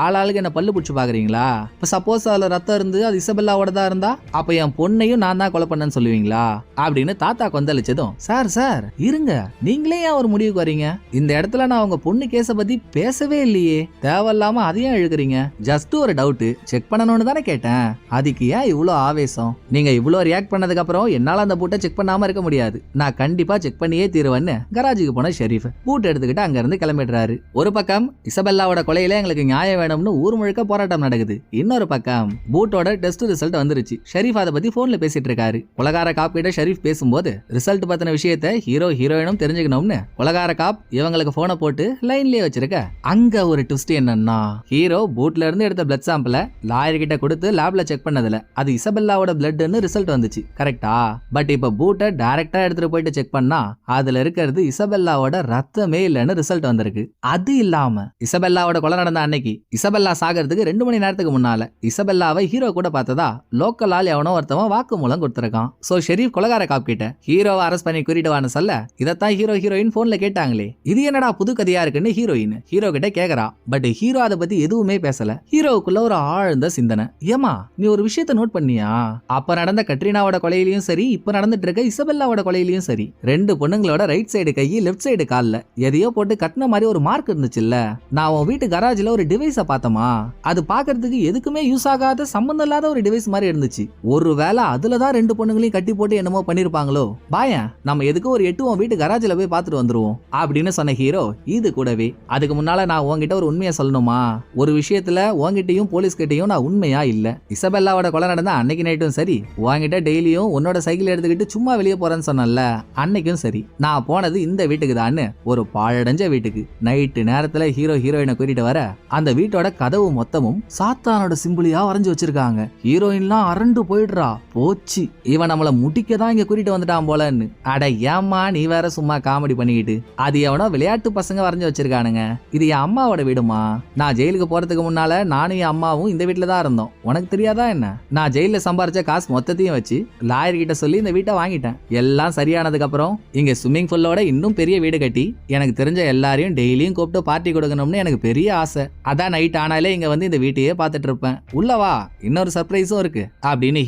ஆளாளுக்கு என்ன பல்லு பிடிச்சு பாக்குறீங்களா, இப்ப சப்போஸ் அதுல ரத்தம் இருந்து அது இசபெல்லாவோடதா இருந்தா அப்ப என் பொண்ணையும் நான் தான் கொலை பண்ணேன்னு சொல்லுவீங்களா அப்படின்னு தாத்தா கொந்தளிச்சதும், சார் சார் இருங்க, நீங்களே ஏன் ஒரு முடிவுக்கு வரீங்க, இந்த இடத்துல நான் உங்க பொண்ணு கேஸ பத்தி பேசவே இல்லையே, தேவையில்லாம அதையும் இழுக்கிறீங்க, ஜஸ்ட் ஒரு டவுட் செக் பண்ணணும்னு தானே கேட்டேன், அதுக்கு ஏன் இவ்வளோ ஆவேசம், நீங்க இவ்வளோ ரியாக்ட் பண்ணதுக்கு அப்புறம் என்னால அந்த பூட்டை செக் பண்ணாம இருக்க முடியாது, நான் கண்டிப்பா செக் பண்ணியே தீருவேன்னு கராஜுக்கு போன ஷெரீஃப் பூட் எடுத்துக்கிட்டு அங்க இருந்து கிளம்பிடுறாரு. ஒரு பக்கம் இசபெல்லாவோட கொலையில எங்களுக்கு நியாயம் வேணும்னு ஊர் முழுக்க போராட்டம் நடக்குது. இன்னொரு பக்கம் பூட்டோட டெஸ்ட் ரிசல்ட் வந்துருச்சு. ஷெரீஃப் அதை பத்தி போன்ல பேசிட்டு இருக்காரு. கொலகார காப்பிட்ட ஷெரீஃப் பேசும்போது ரிசல்ட் பத்தின விஷயத்தை ஹீரோயினும் தெரிஞ்சுக்கணும்னு கொலகார காப் இவங்களுக்கு போனை போட்டு லைன்லயே வச்சிருக்க. அங்க ஒரு ட்விஸ்ட் என்னன்னா, ஹீரோ பூட்ல இருந்து எடுத்த பிளட் சாம்பிள லாயர் கிட்ட கொடுத்து லேப்ல செக் பண்ணதுல அது இசபெல்லாவோட பிளட்னு ரிசல்ட் வந்துச்சு, கரெக்டா? பட் இப்ப பூட்டை டைரக்டா எடுத்துட்டு போயிட்டு செக் பண்ணா அதுல இருக்கிறது இசபெல்லாவோட ரத்தமே இல்லன்னு ரிசல்ட் வந்திருக்கு. அது இல்லாம இசபெல்லாவோட கொலை நடந்த அன்னைக்கு இசபெல்லா சாகிறதுக்கு 2 மணி நேரத்துக்கு முன்னால இசபெல்லாவை ஹீரோ கூட பார்த்ததா லோக்கல் ஆள் எவனோ ஒருத்தவன் வாக்கு மூலம் கொடுத்திருக்கான். சோ ஷெரீஃப் கொலகார காப் கிட்ட ஹீரோவை அரெஸ்ட் பண்ணி கூட்டிட்டு சொல்ல இதத்தான் ஹீரோயின் போன்ல கேட்டாங்களே, இது என்னடா புது கதையா இருக்குன்னு ஹீரோயின் ஹீரோ கிட்ட கேக்குறா. பட் ஹீரோ அதை பத்தி எதுவுமே பேசல. ஹீரோவுக்குள்ள ஒரு ஆழ்ந்த சிந்தனை, ஏமா நீ ஒரு விஷயத்த நோட் பண்ணியா, அப்ப நடந்த கட்ரினாவோட கொலையிலயும் சரி இப்ப நடந்துட்டு இருக்க இசபெல்லாவோட கொலையிலயும் சரி 2 பொண்ணுங்களோட ரைட் சைடு கை லெஃப்ட் சைடு கால்ல எதையோ போட்டு கட்டின மாதிரி ஒரு மார்க் இருந்துச்சுல்ல, நான் உன் வீட்டு கராஜ்ல ஒரு டிவைஸ பார்த்தமா, அது பாக்குறதுக்கு எதுக்குமே யூஸ் ஆகாத சம்பந்தம் இல்லாத ஒரு டிவைஸ் மாதிரி இருந்துச்சு, ஒருவேளை அதுலதான் 2 பொண்ணுங்களையும் கட்டி போட்டு என்னமோ பண்ணிருப்பாங்களோ, பாயன் நம்ம எதுக்கு ஒரு 8 உன் வீட்டு கராஜ்ல போய் பார்த்துட்டு வந்துருவோம் அப்படின்னு சொன்ன ஹீரோ. இது கூடவே அதுக்கு முன்னால நான் உன்கிட்ட ஒரு உண்மையை சொல்லணுமா, ஒரு விஷயத்துல உன்கிட்டயும் போலீஸ் கிட்டையும் நான் உண்மையா இல்ல, இசபெல்லாவோட கொலை நடந்த அன்னைக்கு நைட்டும் சரி உன்கிட்ட டெய்லியும் உன்னோட சைக்கிள் எடுத்துக்கிட்டு சும்மா வெளியே போறேன்னு சொன்னல அன்னைக்கும் சரி நான் போனது இந்த வீட்டுக்கு தான், ஒரு பாழடைஞ்ச வீட்டுக்கு. நைட்டு நேரத்துல ஹீரோயினை கூட்டிட்டு வர அந்த வீட்டோட கதவு மொத்தமும் சாத்தானோட சிம்பிளியா வரைஞ்சு வச்சிருக்காங்க. ஹீரோயின்லாம் அரண்டு போயிடுறா, போச்சு இவன் நம்மள முடிக்க தான் இங்க கூட்டிட்டு வந்துட்டான் போலன்னு. அட ஏம்மா நீ வேற சும்மா காமெடி பண்ணிக்கிட்டு, அது எவனோ விளையாட்டு பசங்க வரைஞ்சு வச்சிருக்கானுங்க, இது என் அம்மாவோட வீடுமா, நான் ஜெயிலுக்கு போறதுக்கு முன்னால நானும் என் அம்மாவும் இந்த வீட்டுல தான் இருந்தோம், உனக்கு தெரியாதா என்ன, நான் ஜெயில சம்பாரிச்ச காசு மொத்தத்தையும் வச்சு லாயர் கிட்ட சொல்லி இந்த வீட்டை வாங்கிட்டேன், எல்லாம் சரியானதுக்கு அப்புறம் இங்க ஸ்விம்மிங் பூலோட இன்னும் பெரிய வீடு கட்டி எனக்கு தெரிஞ்ச எல்லாரையும் டெய்லியும் கூப்பிட்டு பார்ட்டி கொடுக்கணும்னு எனக்கு பெரிய ஆசை, அதான் நைட் ஆனாலே இங்க வந்து இந்த வீட்டையே பார்த்துட்டு இருப்பேன், உள்ளவா இன்னொரு சர்ப்ரைஸும் இருக்கு அப்படின்னு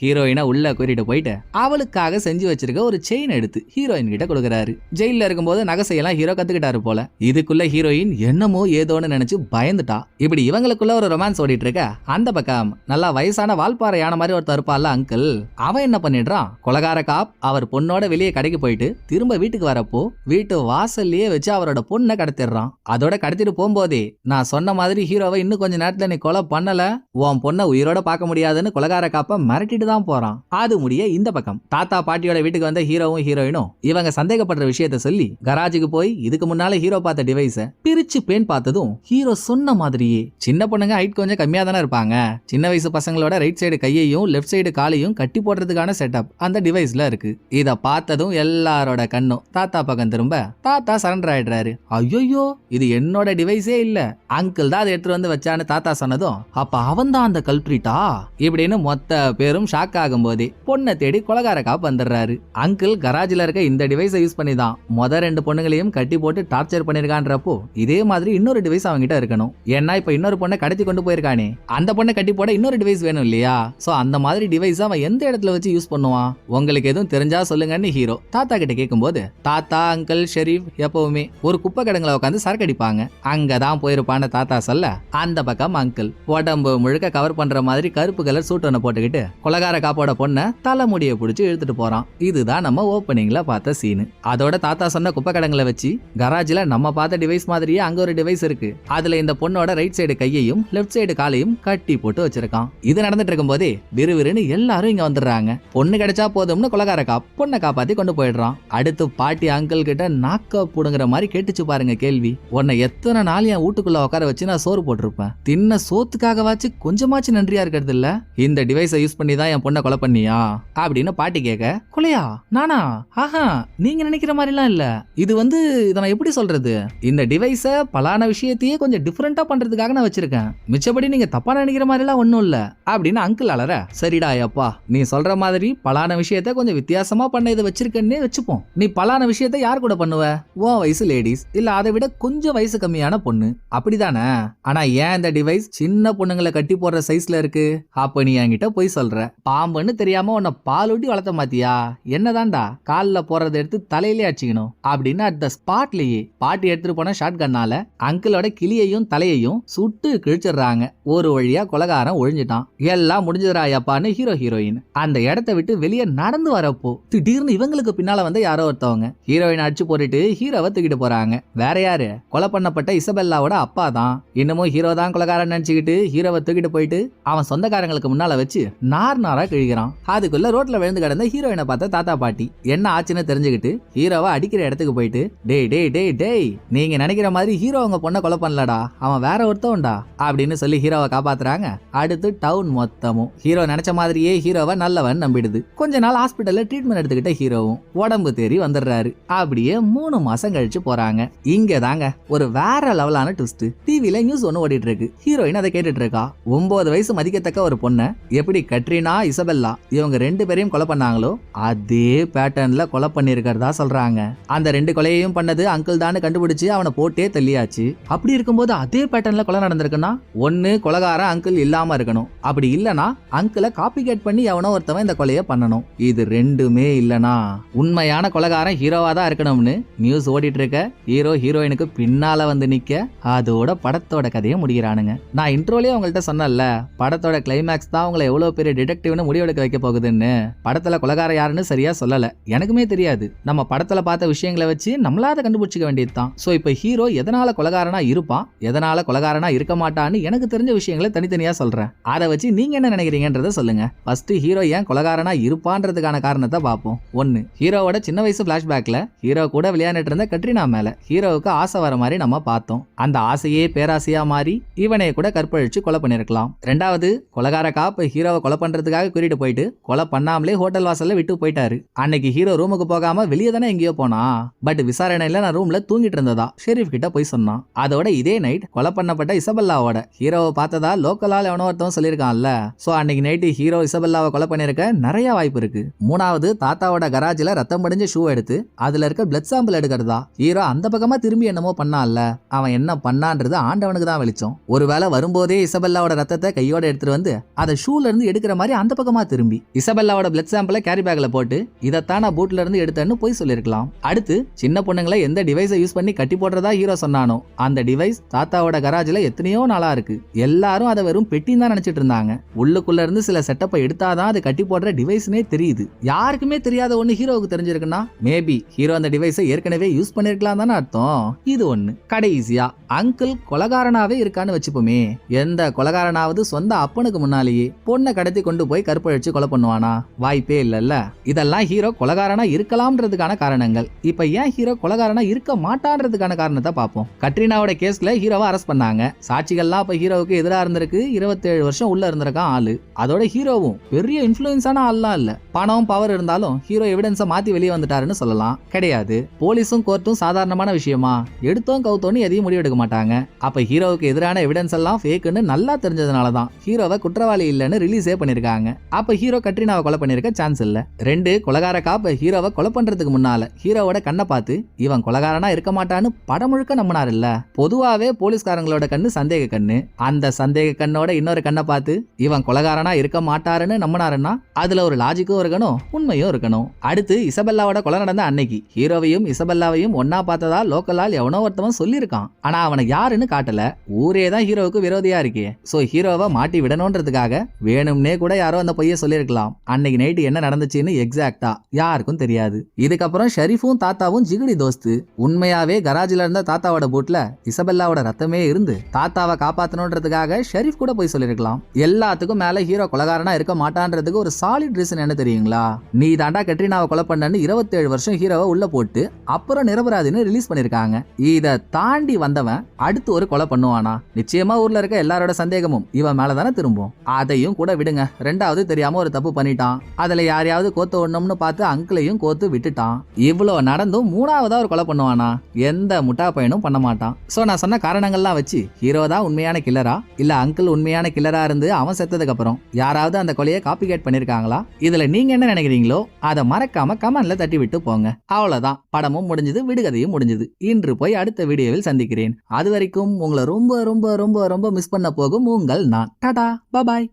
ஹீரோயினை உள்ள கூட்டிட்டு போயிட்டு அவளுக்காக செஞ்சு வச்சிருக்க ஒரு செயின் எடுத்து ஹீரோயின் கிட்ட கொடுக்கறாரு. ஜெயில இருக்கும்போது நகைசையெல்லாம் ஹீரோ கத்துக்கிட்டாரு போல. இதுக்குள்ள ஹீரோயின் என்னமோ ஏதோன்னு நினைச்சு பயந்துட்டா. இப்படி இவங்களுக்குள்ள ஒரு ரொமான்ஸ் ஓடிட்டு இருக்க அந்த பக்கம் நல்லா வயசான வால்பாறை யானை மாதிரி ஒருத்தர் இருப்பால அங்கிள், அவன் என்ன பண்ணிடுறான், கொலகார காப் அவர் பொண்ணோட வெளியே கடைக்கு போயிட்டு திரும்ப வீட்டுக்கு வரப்போ வீட்டு வாசல்லையே வச்சு அவரோட பொண்ணை கடத்திடுறான். அதோட கடத்திட்டு போகும்போதே நான் சொன்ன மாதிரி ஹீரோவை இன்னும் கொஞ்ச நேரத்துல நீ கொலை பண்ணல உன் பொண்ணை உயிரோட பார்க்க முடியாதுன்னு கொலகார காப்ப மிரட்டிட்டு தான் போறான். அது முடிய இந்த பக்கம் தாத்தா பாட்டியோட வீட்டுக்கு வந்த ஹீரோயினும் இவங்க சந்தேகப்படுற விஷயத்த சொல்லி கராஜுக்கு போய் இதுக்கு முன்னால ஹீரோ பார்த்த டிவைஸ பிரிச்சு பேன் பார்த்ததும் ஹீரோ சொன்ன மாதிரியே சின்ன பொண்ணுங்க ஹைட் கொஞ்சம் கம்மியா தானே இருப்பாங்க, சின்ன வயசு பசங்களோட ரைட் சைடு கையையும் லெஃப்ட் சைடு காலையும் கட்டி போடுறதுக்கான செட்டப் அந்த டிவைஸ்ல இருக்கு. இத பார்த்ததும் எல்லாரோட கண்ணும் தாத்தா பக்கம் திரும்ப தாத்தா சரண்டர் ஆயிடுறாரு. ஐயோ இது என்னோட டிவைஸே இல்ல, அங்கிள் தான் அதை எடுத்து வந்து வச்சான்னு தாத்தா சொன்னதும் அப்ப அவன் தான் அந்த கல்பிரிட்டா இப்படின்னு மொத்த பேரும் ஷாக் ஆகும் போதே பொண்ணை தேடி கொலகார காப் வந்துடுறாரு. அங்கிள் கராஜ்ல இருக்க இந்த டிவைஸை யூஸ் பண்ணி தான் மொத 2 பொண்ணுங்களையும் கட்டி போட்டு டார்ச்சர் பண்ணிருக்கான்றப்போ இதே மாதிரி இன்னொரு டிவைஸ் அவங்கிட்ட இருக்கணும். ஏன்னா இப்ப இன்னொரு பொண்ணை கடத்தி கொண்டு போயிருக்கானே அந்த பொண்ணை கட்டி போட இன்னொரு டிவைஸ் வேணும் இல்லையா, சோ அந்த மாதிரி டிவைஸ் அவன் எந்த இடத்துல வச்சு யூஸ் பண்ணுவான், உங்களுக்கு உங்களுக்கு எதுவும் தெரிஞ்சா சொல்லுங்கன்னு ஹீரோ தாத்தா கிட்ட கேட்கும்போது, தாத்தா அங்கிள் ஷெரீப் எப்பவுமே ஒரு குப்பை கிடங்குல உட்காந்து சரக்கு அடிப்பாங்க, அங்கதான் போயிருப்பான்னு தாத்தா சொல்ல, அந்த பக்கம் அங்கிள் உடம்பு முழுக்க கவர் பண்ற மாதிரி கருப்பு கலர் சூட் ஒண்ணு போட்டுக்கிட்டு கொலகார காப்போட பொண்ண தலைமுடிய பிடிச்சி இழுத்துட்டு போறான். இதுதான் நம்ம ஓப்பனிங்ல பார்த்த சீனு. அதோட தாத்தா சொன்ன குப்பை கிடங்குல வச்சு கராஜ்ல நம்ம பார்த்த டிவைஸ் மாதிரியே அங்க ஒரு டிவைஸ் இருக்கு. அதுல இந்த பொண்ணோட ரைட் சைடு கையையும் லெஃப்ட் சைடு காலையும் கட்டி போட்டு வச்சிருக்கான். இது நடந்துட்டு இருக்கும் போதே விறுவிறுன்னு எல்லாரும் இங்க வந்துடுறாங்க. பொண்ணு கிடைச்சா போதும்னு கொலகார பொண்ணை காப்பாத்தி கொண்டு போயிடுறான். அடுத்து பாட்டி அங்கிள் கிட்ட நாக்க புடுங்குற மாதிரி கேட்டுச்சு பாருங்க கேள்வி. உன்னை எத்தனை நாள் என் வீட்டுக்குள்ள உட்கார வச்சு நான் சோறு போட்டிருப்பேன், தின்ன சோத்துக்காகவாச்சு கொஞ்சமாச்சு நன்றியா இருக்கிறது இல்ல, இந்த டிவைஸை யூஸ் பண்ணி தான் என் பொண்ணை கொலை பண்ணியா அப்படின்னு பாட்டி கேட்க, கொலையா நானா? ஆஹா, நீங்க நினைக்கிற மாதிரி எல்லாம் இல்ல. இது இதை நான் எப்படி சொல்றது, இந்த டிவைஸ பலான விஷயத்தையே கொஞ்சம் டிஃபரெண்டா பண்றதுக்காக நான் வச்சிருக்கேன், மிச்சபடி நீங்க தப்பா நினைக்கிற மாதிரி எல்லாம் ஒண்ணும் இல்ல அப்படின்னு அங்கிள் அலற. சரிடா அப்பா, நீ சொல்ற மாதிரி பலான விஷயத்த கொஞ்சம் வித்தியாசமா பண்ண இதை வச்சிருக்கேன்னே வச்சுப்போம். நீ பலான விஷயத்த யார் கூட பண்ணுவ? உன் வயசு லேடிஸ் இல்ல அதை விட கொஞ்சம் வயசு கம்மியான பொண்ணு, அப்படிதானே? ஆனா ஏன் இந்த டிவைஸ் சின்ன பொண்ணுங்களை கட்டி போடுற சைஸ்ல இருக்கு? அப்ப நீ என்கிட்ட போய் சொல்ற, பாம்புன்னு தெரியாம உன்னை பாலூட்டி வளர்த்த மாத்தியா? என்னதான்டா கால்ல போறதை எடுத்து தலையிலே அடிச்சுக்கணும் அப்படின்னு அந்த ஸ்பாட்லயே பாட்டி எடுத்துட்டு போன ஷாட் கன்னால அங்கிளோட கிளியையும் தலையையும் சுட்டு கிழிச்சிடுறாங்க. ஒரு வழியா கொலகாரம் ஒழிஞ்சிட்டான். எல்லாம் முடிஞ்சதுராயப்பான்னு ஹீரோயின் அந்த இடத்த விட்டு வெளியே நடந்து வரப்போ திடீர்னு இவங்களுக்கு பின்னால வந்து யாரோ ஒருத்தவங்க ஹீரோயின் அடிச்சு போட்டுட்டு ஹீரோவை தூக்கிட்டு போறாங்க. வேற யாரு? கொலை பண்ணப்பட்ட இசபெல்லாவோட அப்பா தான். இன்னமும் ஹீரோ தான் கொலகாரன் நினைச்சுக்கிட்டு ஹீரோவை தூக்கிட்டு போயிட்டு அவன் சொந்தக்காரங்களுக்கு முன்னால வச்சு நாரா கிழிக்கிறான். அதுக்குள்ள ரோட்ல விழுந்து கிடந்த ஹீரோயினை பார்த்த தாத்தா பாட்டி என்ன ஆச்சுன்னு தெரிஞ்சுக்கிட்டு ஹீரோவை அடிக்கிற இடத்துக்கு போயிட்டு, டேய் டேய் டேய் டேய், நீங்க நினைக்கிற மாதிரி ஹீரோ அவங்க பொண்ணை கொலை பண்ணலடா, அவன் வேற ஒருத்தவன்டா அப்படின்னு சொல்லி ஹீரோவை காப்பாத்துறாங்க. அடுத்து டவுன் மொத்தமும் ஹீரோ நினைச்ச மாதிரியே ஹீரோவை நல்லவன் நம்பிடுது. கொஞ்ச நாள் ஹாஸ்பிட்டல்ல ட்ரீட்மெண்ட் எடுத்துக்கிட்ட ஹீரோவும் உடம்பு தேறி வந்துடுறாரு. அப்படியே 3 மாசம் கழிச்சு போறாங்க. இங்க தாங்க ஒரு வேற லெவலான ட்விஸ்ட். டிவில நியூஸ் ஒண்ணு ஓடிட்டு இருக்கு. ஹீரோயின் அதை கேட்டுட்டு இருக்கா. 9 வயசு மதிக்கத்தக்க ஒரு பொண்ணை எப்படி கட்ரினா இசபெல்லா இவங்க 2 பேரையும் கொலை பண்ணாங்களோ அதே பேட்டர்ன்ல கொலை பண்ணிருக்கிறதா சொல்றாங்க. அந்த 2 கொலையையும் பண்ணது அங்கிள் தான் கண்டுபிடிச்சு அவனை போட்டே தள்ளியாச்சு. அப்படி இருக்கும்போது அதே பேட்டர்ன்ல கொலை நடந்திருக்குன்னா ஒன்னு கொலைகாரன் அங்கிள் இல்லாம இருக்கணும், அப்படி இல்லனா அங்கிளை காப்பி கேட் பண்ணி எவனோ ஒருத்தவன் இந்த கொலையை பண்ணணும். இது ரெண்டுமே இல்லனா உண்மையான கொலைகாரன் ஹீரோவா தான் இருக்கணும்னு நியூஸ் ஓடிட்டு இருக்க ஹீரோ ஹீரோயினுக்கு பின்னால வந்து நிக்க அதோட படத்தோட கதையை முடிகிறானுங்க. நான் இன்ட்ரோலயே உங்கள்கிட்ட சொன்னல, படத்தோட கிளைமேக்ஸ் தான் உங்களை எவ்வளவு பெரிய டிடெக்டிவ்னு முடிவெடுக்க வைக்க போகுதுன்னு. படத்துல கொலைகாரன் யாருன்னு சரியா சொல்லல, எனக்குமே தெரியாது. நம்ம படத்துல பார்த்த விஷயங்களை வச்சு நம்மளாத கண்டுபிடிச்சிக்க வேண்டியதுதான். சோ இப்ப ஹீரோ எதனால கொலைகாரனா இருப்பான், எதனால கொலைகாரனா இருக்க மாட்டான்னு எனக்கு தெரிஞ்ச விஷயங்களை தனித்தனியா சொல்றேன். அதை வச்சு நீங்க என்ன நினைக்கிறீங்கன்றத சொல்லுங்க. ஃபர்ஸ்ட் ஹீரோ ஏன் கொலைகாரனா இருப்பான்றதுக்கான காரணத்தை பார்ப்போம். 1, ஹீரோவோட சின்ன வயசு பிளாஷ்பேக்ல ஹீரோ கூட விளையாண்டுட்டு இருந்த கட்ரினா மேல ஹீரோவுக்கு ஆசை வர மாதிரி நம்ம பார்த்தோம். அந்த ஆசையே பேராசையா மாறி இவனை கூட கற்பழிச்சு கொலை பண்ணிருக்கலாம். 2வது, கொலைகார காப் ஹீரோவை கொலை பண்றதுக்காக கூட்டிட்டு போயிட்டு கொலை பண்ணாமலே ஹோட்டல் வாசல்ல விட்டு போயிட்டாரு. அன்னைக்கு ஹீரோ ரூமுக்கு போகாம வெளியே தானே எங்கேயோ போனா. பட் விசாரணையில நான் ரூம்ல தூங்கிட்டு இருந்ததா ஷெரீப் கிட்ட போய் சொன்னான். அதோட இதே நைட் கொலை பண்ணப்பட்ட இசபெல்லாவோட ஹீரோவை பார்த்ததா லோக்கலால் எவனோ ஒருத்தவன் சொல்லியிருக்கான்ல. சோ அன்னைக்கு நைட்டு ஹீரோ இசபெல்லாவை கொலை பண்ணிருக்க நிறைய வாய்ப்பு இருக்கு. 3வது, தாத்தாவோட கராஜ்ல ரத்தம் படிஞ்ச ஷூ எடுத்து அதுல இருக்க பிளட் சாம்பிள் எடுக்கிறதா ஹீரோ அந்த பக்கமா திரும்பி என்னமோ பண்ணான்ல, அவன் என்ன பண்ணான்றது ஆண்டவனுக்கு தான் வெளிச்சம். ஒருவேளை வரும்போதே இசபெல்லாவோட ரத்தத்தை கையோட எடுத்துட்டு வந்து அதை ஷூல இருந்து எடுக்கிற மாதிரி அந்த பக்கமா திரும்பி இசபெல்லாவோட பிளட் சாம்பிளை கேரி பேக்ல போட்டு இதைத்தான் நான் பூட்ல இருந்து எடுத்தேன்னு போய் சொல்லிருக்கலாம். அடுத்து, சின்ன பொண்ணுங்களை எந்த டிவைஸை யூஸ் பண்ணி கட்டி போடுறதா ஹீரோ சொன்னானோ அந்த டிவைஸ் தாத்தாவோட கராஜ்ல எத்தனையோ நாளா இருக்கு. எல்லாரும் அதை வெறும் பெட்டின்னு தான் நினைச்சிட்டு இருந்தாங்க. உள்ளுக்குள்ள இருந்து சில செட்டப்பை எடுத்தாதான் அது கட்டி போடுற டிவைஸ்னே தெரியுது. யாருக்குமே தெரியாத ஒண்ணு ஹீரோவுக்கு தெரிஞ்சிருக்குன்னா மேபி ஹீரோ அந்த டிவைஸை ஏற்கனவே யூஸ் பண்ணிருக்கலாம் தானே அர்த்தம். இது ஒண்ணு. கடைசியா அங்கிள் கொலகாரனாவே இருக்கான்னு வச்சுப்போமே. எந்த கொலகாரனாவது சொந்த அப்பனுக்கு முன்னாலேயே பொண்ணை கடத்தி கொண்டு போய் கற்பழிச்சு கொலை பண்ணுவானா? வாய்ப்பே இல்லல்ல. இதெல்லாம் ஹீரோ கொலகாரனா இருக்கலாம்ன்றதுக்கான காரணங்கள். இப்ப ஏன் ஹீரோ கொலகாரனா இருக்க மாட்டான்றதுக்கான காரணத்தை பார்ப்போம். கட்ரினாவோட கேஸ்ல ஹீரோவை அரெஸ்ட் பண்ணாங்க. சாட்சிகள்லாம் அப்ப ஹீரோவுக்கு எதிராக இருந்திருக்கு. 27 வருஷம் உள்ள இருந்திருக்கான் ஆளு. அதோட ஹீரோவும் பெரிய இன்ஃபுளுன்ஸான ஆள்லாம் இல்ல. பணம் பவர் இருந்தாலும் ஹீரோ எவிடன்ஸை மாத்தி வெளியே வந்துட்டாருன்னு சொல்லலாம். கிடையாது. போலீஸும் கோர்ட்டும் சாதாரணமான விஷயமா எடுத்தோம் கவுத்தோன்னு எதையும் முடிவெடுக்க மாட்டாங்க. அப்ப ஹீரோவுக்கு எதிரான எவிடன்ஸ் எல்லாம் ஃபேக்குன்னு நல்லா தெரிஞ்சதுனாலதான் ஹீரோவை குற்றவாளி இல்லைன்னு ரிலீஸே பண்ணிருக்காங்க. அப்ப ஹீரோ கட்ரினாவை கொலை பண்ணிருக்க சான்ஸ் இல்ல. 2, கொலகார காப் ஹீரோவை கொலை பண்றதுக்கு முன்னால ஹீரோவோட கண்ணை பார்த்து இவன் கொலகாரனா இருக்க மாட்டான்னு படம் முழுக்க நம்பினார் இல்ல. பொதுவாவே போலீஸ்காரங்களோட கண்ணு சந்தேக கண்ணு. அந்த சந்தேக கண்ணோட இன்னொரு கண்ணை பார்த்து இவன் கொலகாரனா இருக்க மாட்டாருன்னு நம்பினாருன்னா அதுல ஒரு லாஜிக்கும் இருக்கணும், இருக்கணும், உண்மையும் இருக்கணும். அடுத்து இசபெல்லாவோட கொலை நடந்த அன்னைக்கு ஹீரோவையும் இசபெல்லாவையும் ஒன்னா பார்த்ததா லோக்கலால் எவனோ ஒருத்தவன் சொல்லியிருக்கான். ஆனா அவனை யாருன்னு காட்டல. ஊரே தான் ஹீரோவுக்கு விரோதியா இருக்கே. சோ ஹீரோவை மாட்டி விடணும்ன்றதுக்காக வேணும்னே கூட யாரோ அந்த பொய்ய சொல்லியிருக்கலாம். அன்னைக்கு நைட்டு என்ன நடந்துச்சுன்னு எக்ஸாக்டா யாருக்கும் தெரியாது. இதுக்கப்புறம் ஷெரீஃபும் தாத்தாவும் ஜிகிடி தோஸ்து. உண்மையாவே கராஜில இருந்த தாத்தாவோட பூட்ல இசபெல்லாவோட ரத்தமே இருந்து தாத்தாவை காப்பாத்தணும்ன்றதுக்காக ஷெரீஃப் கூட போய் சொல்லிருக்கலாம். எல்லாத்துக்கும் மேல ஹீரோ கொலைகாரனா இருக்க மாட்டான்றதுக்கு ஒரு சாலிட் ரீசன் என்ன தெரியுங்களா? நீ தாண்டா கட்ரினாவை கொலை பண்ணன்னு 27 வருஷம் ஹீரோவை உள்ள போட்டு அப்புறம் நிரபராதின்னு ரிலீஸ் பண்ணிருக்காங்க. இத தாண்டி வந்தவன் அடுத்து ஒரு கொலை பண்ணுவானா? நிச்சயமா ஊர்ல இருக்க எல்லாரோட சந்தேகமும் இவன் மேலதானே திரும்பும். அதையும் கூட விடுங்க, ரெண்டாவது தெரியாம ஒரு தப்பு பண்ணிட்டான். அதுல யாரையாவது கோத்து ஒண்ணும்னு பார்த்து அங்கிளையும் கோத்து விட்டுட்டான். இவ்வளவு நடந்தும் மூணாவதா ஒரு கொலை பண்ணுவானா? எந்த முட்டா பையனும் பண்ண மாட்டான். சோ நான் சொன்ன காரணங்கள்லாம் வச்சு ஹீரோ தான் உண்மையான கில்லரா, இல்ல அங்கிள் உண்மையான கில்லரா இருந்து அவன் செத்ததுக்கு அப்புறம் யாராவது அந்த கொலையை காப்பி கேட் பண்ணிருக்காங்களா? இதுல நீங்க என்ன நினைக்கிறீங்களோ அதை மறக்காம கமெண்ட்ல தட்டி விட்டு போங்க. அவ்வளவுதான், படமும் முடிஞ்சது, விடுகதையும் முடிஞ்சது. இன்று போய் அடுத்த வீடியோவில் சந்திக்கிறேன். அது வரைக்கும் உங்களை ரொம்ப ரொம்ப ரொம்ப ரொம்ப மிஸ் பண்ண போகும் உங்கள் நான். டாடா, பாய்.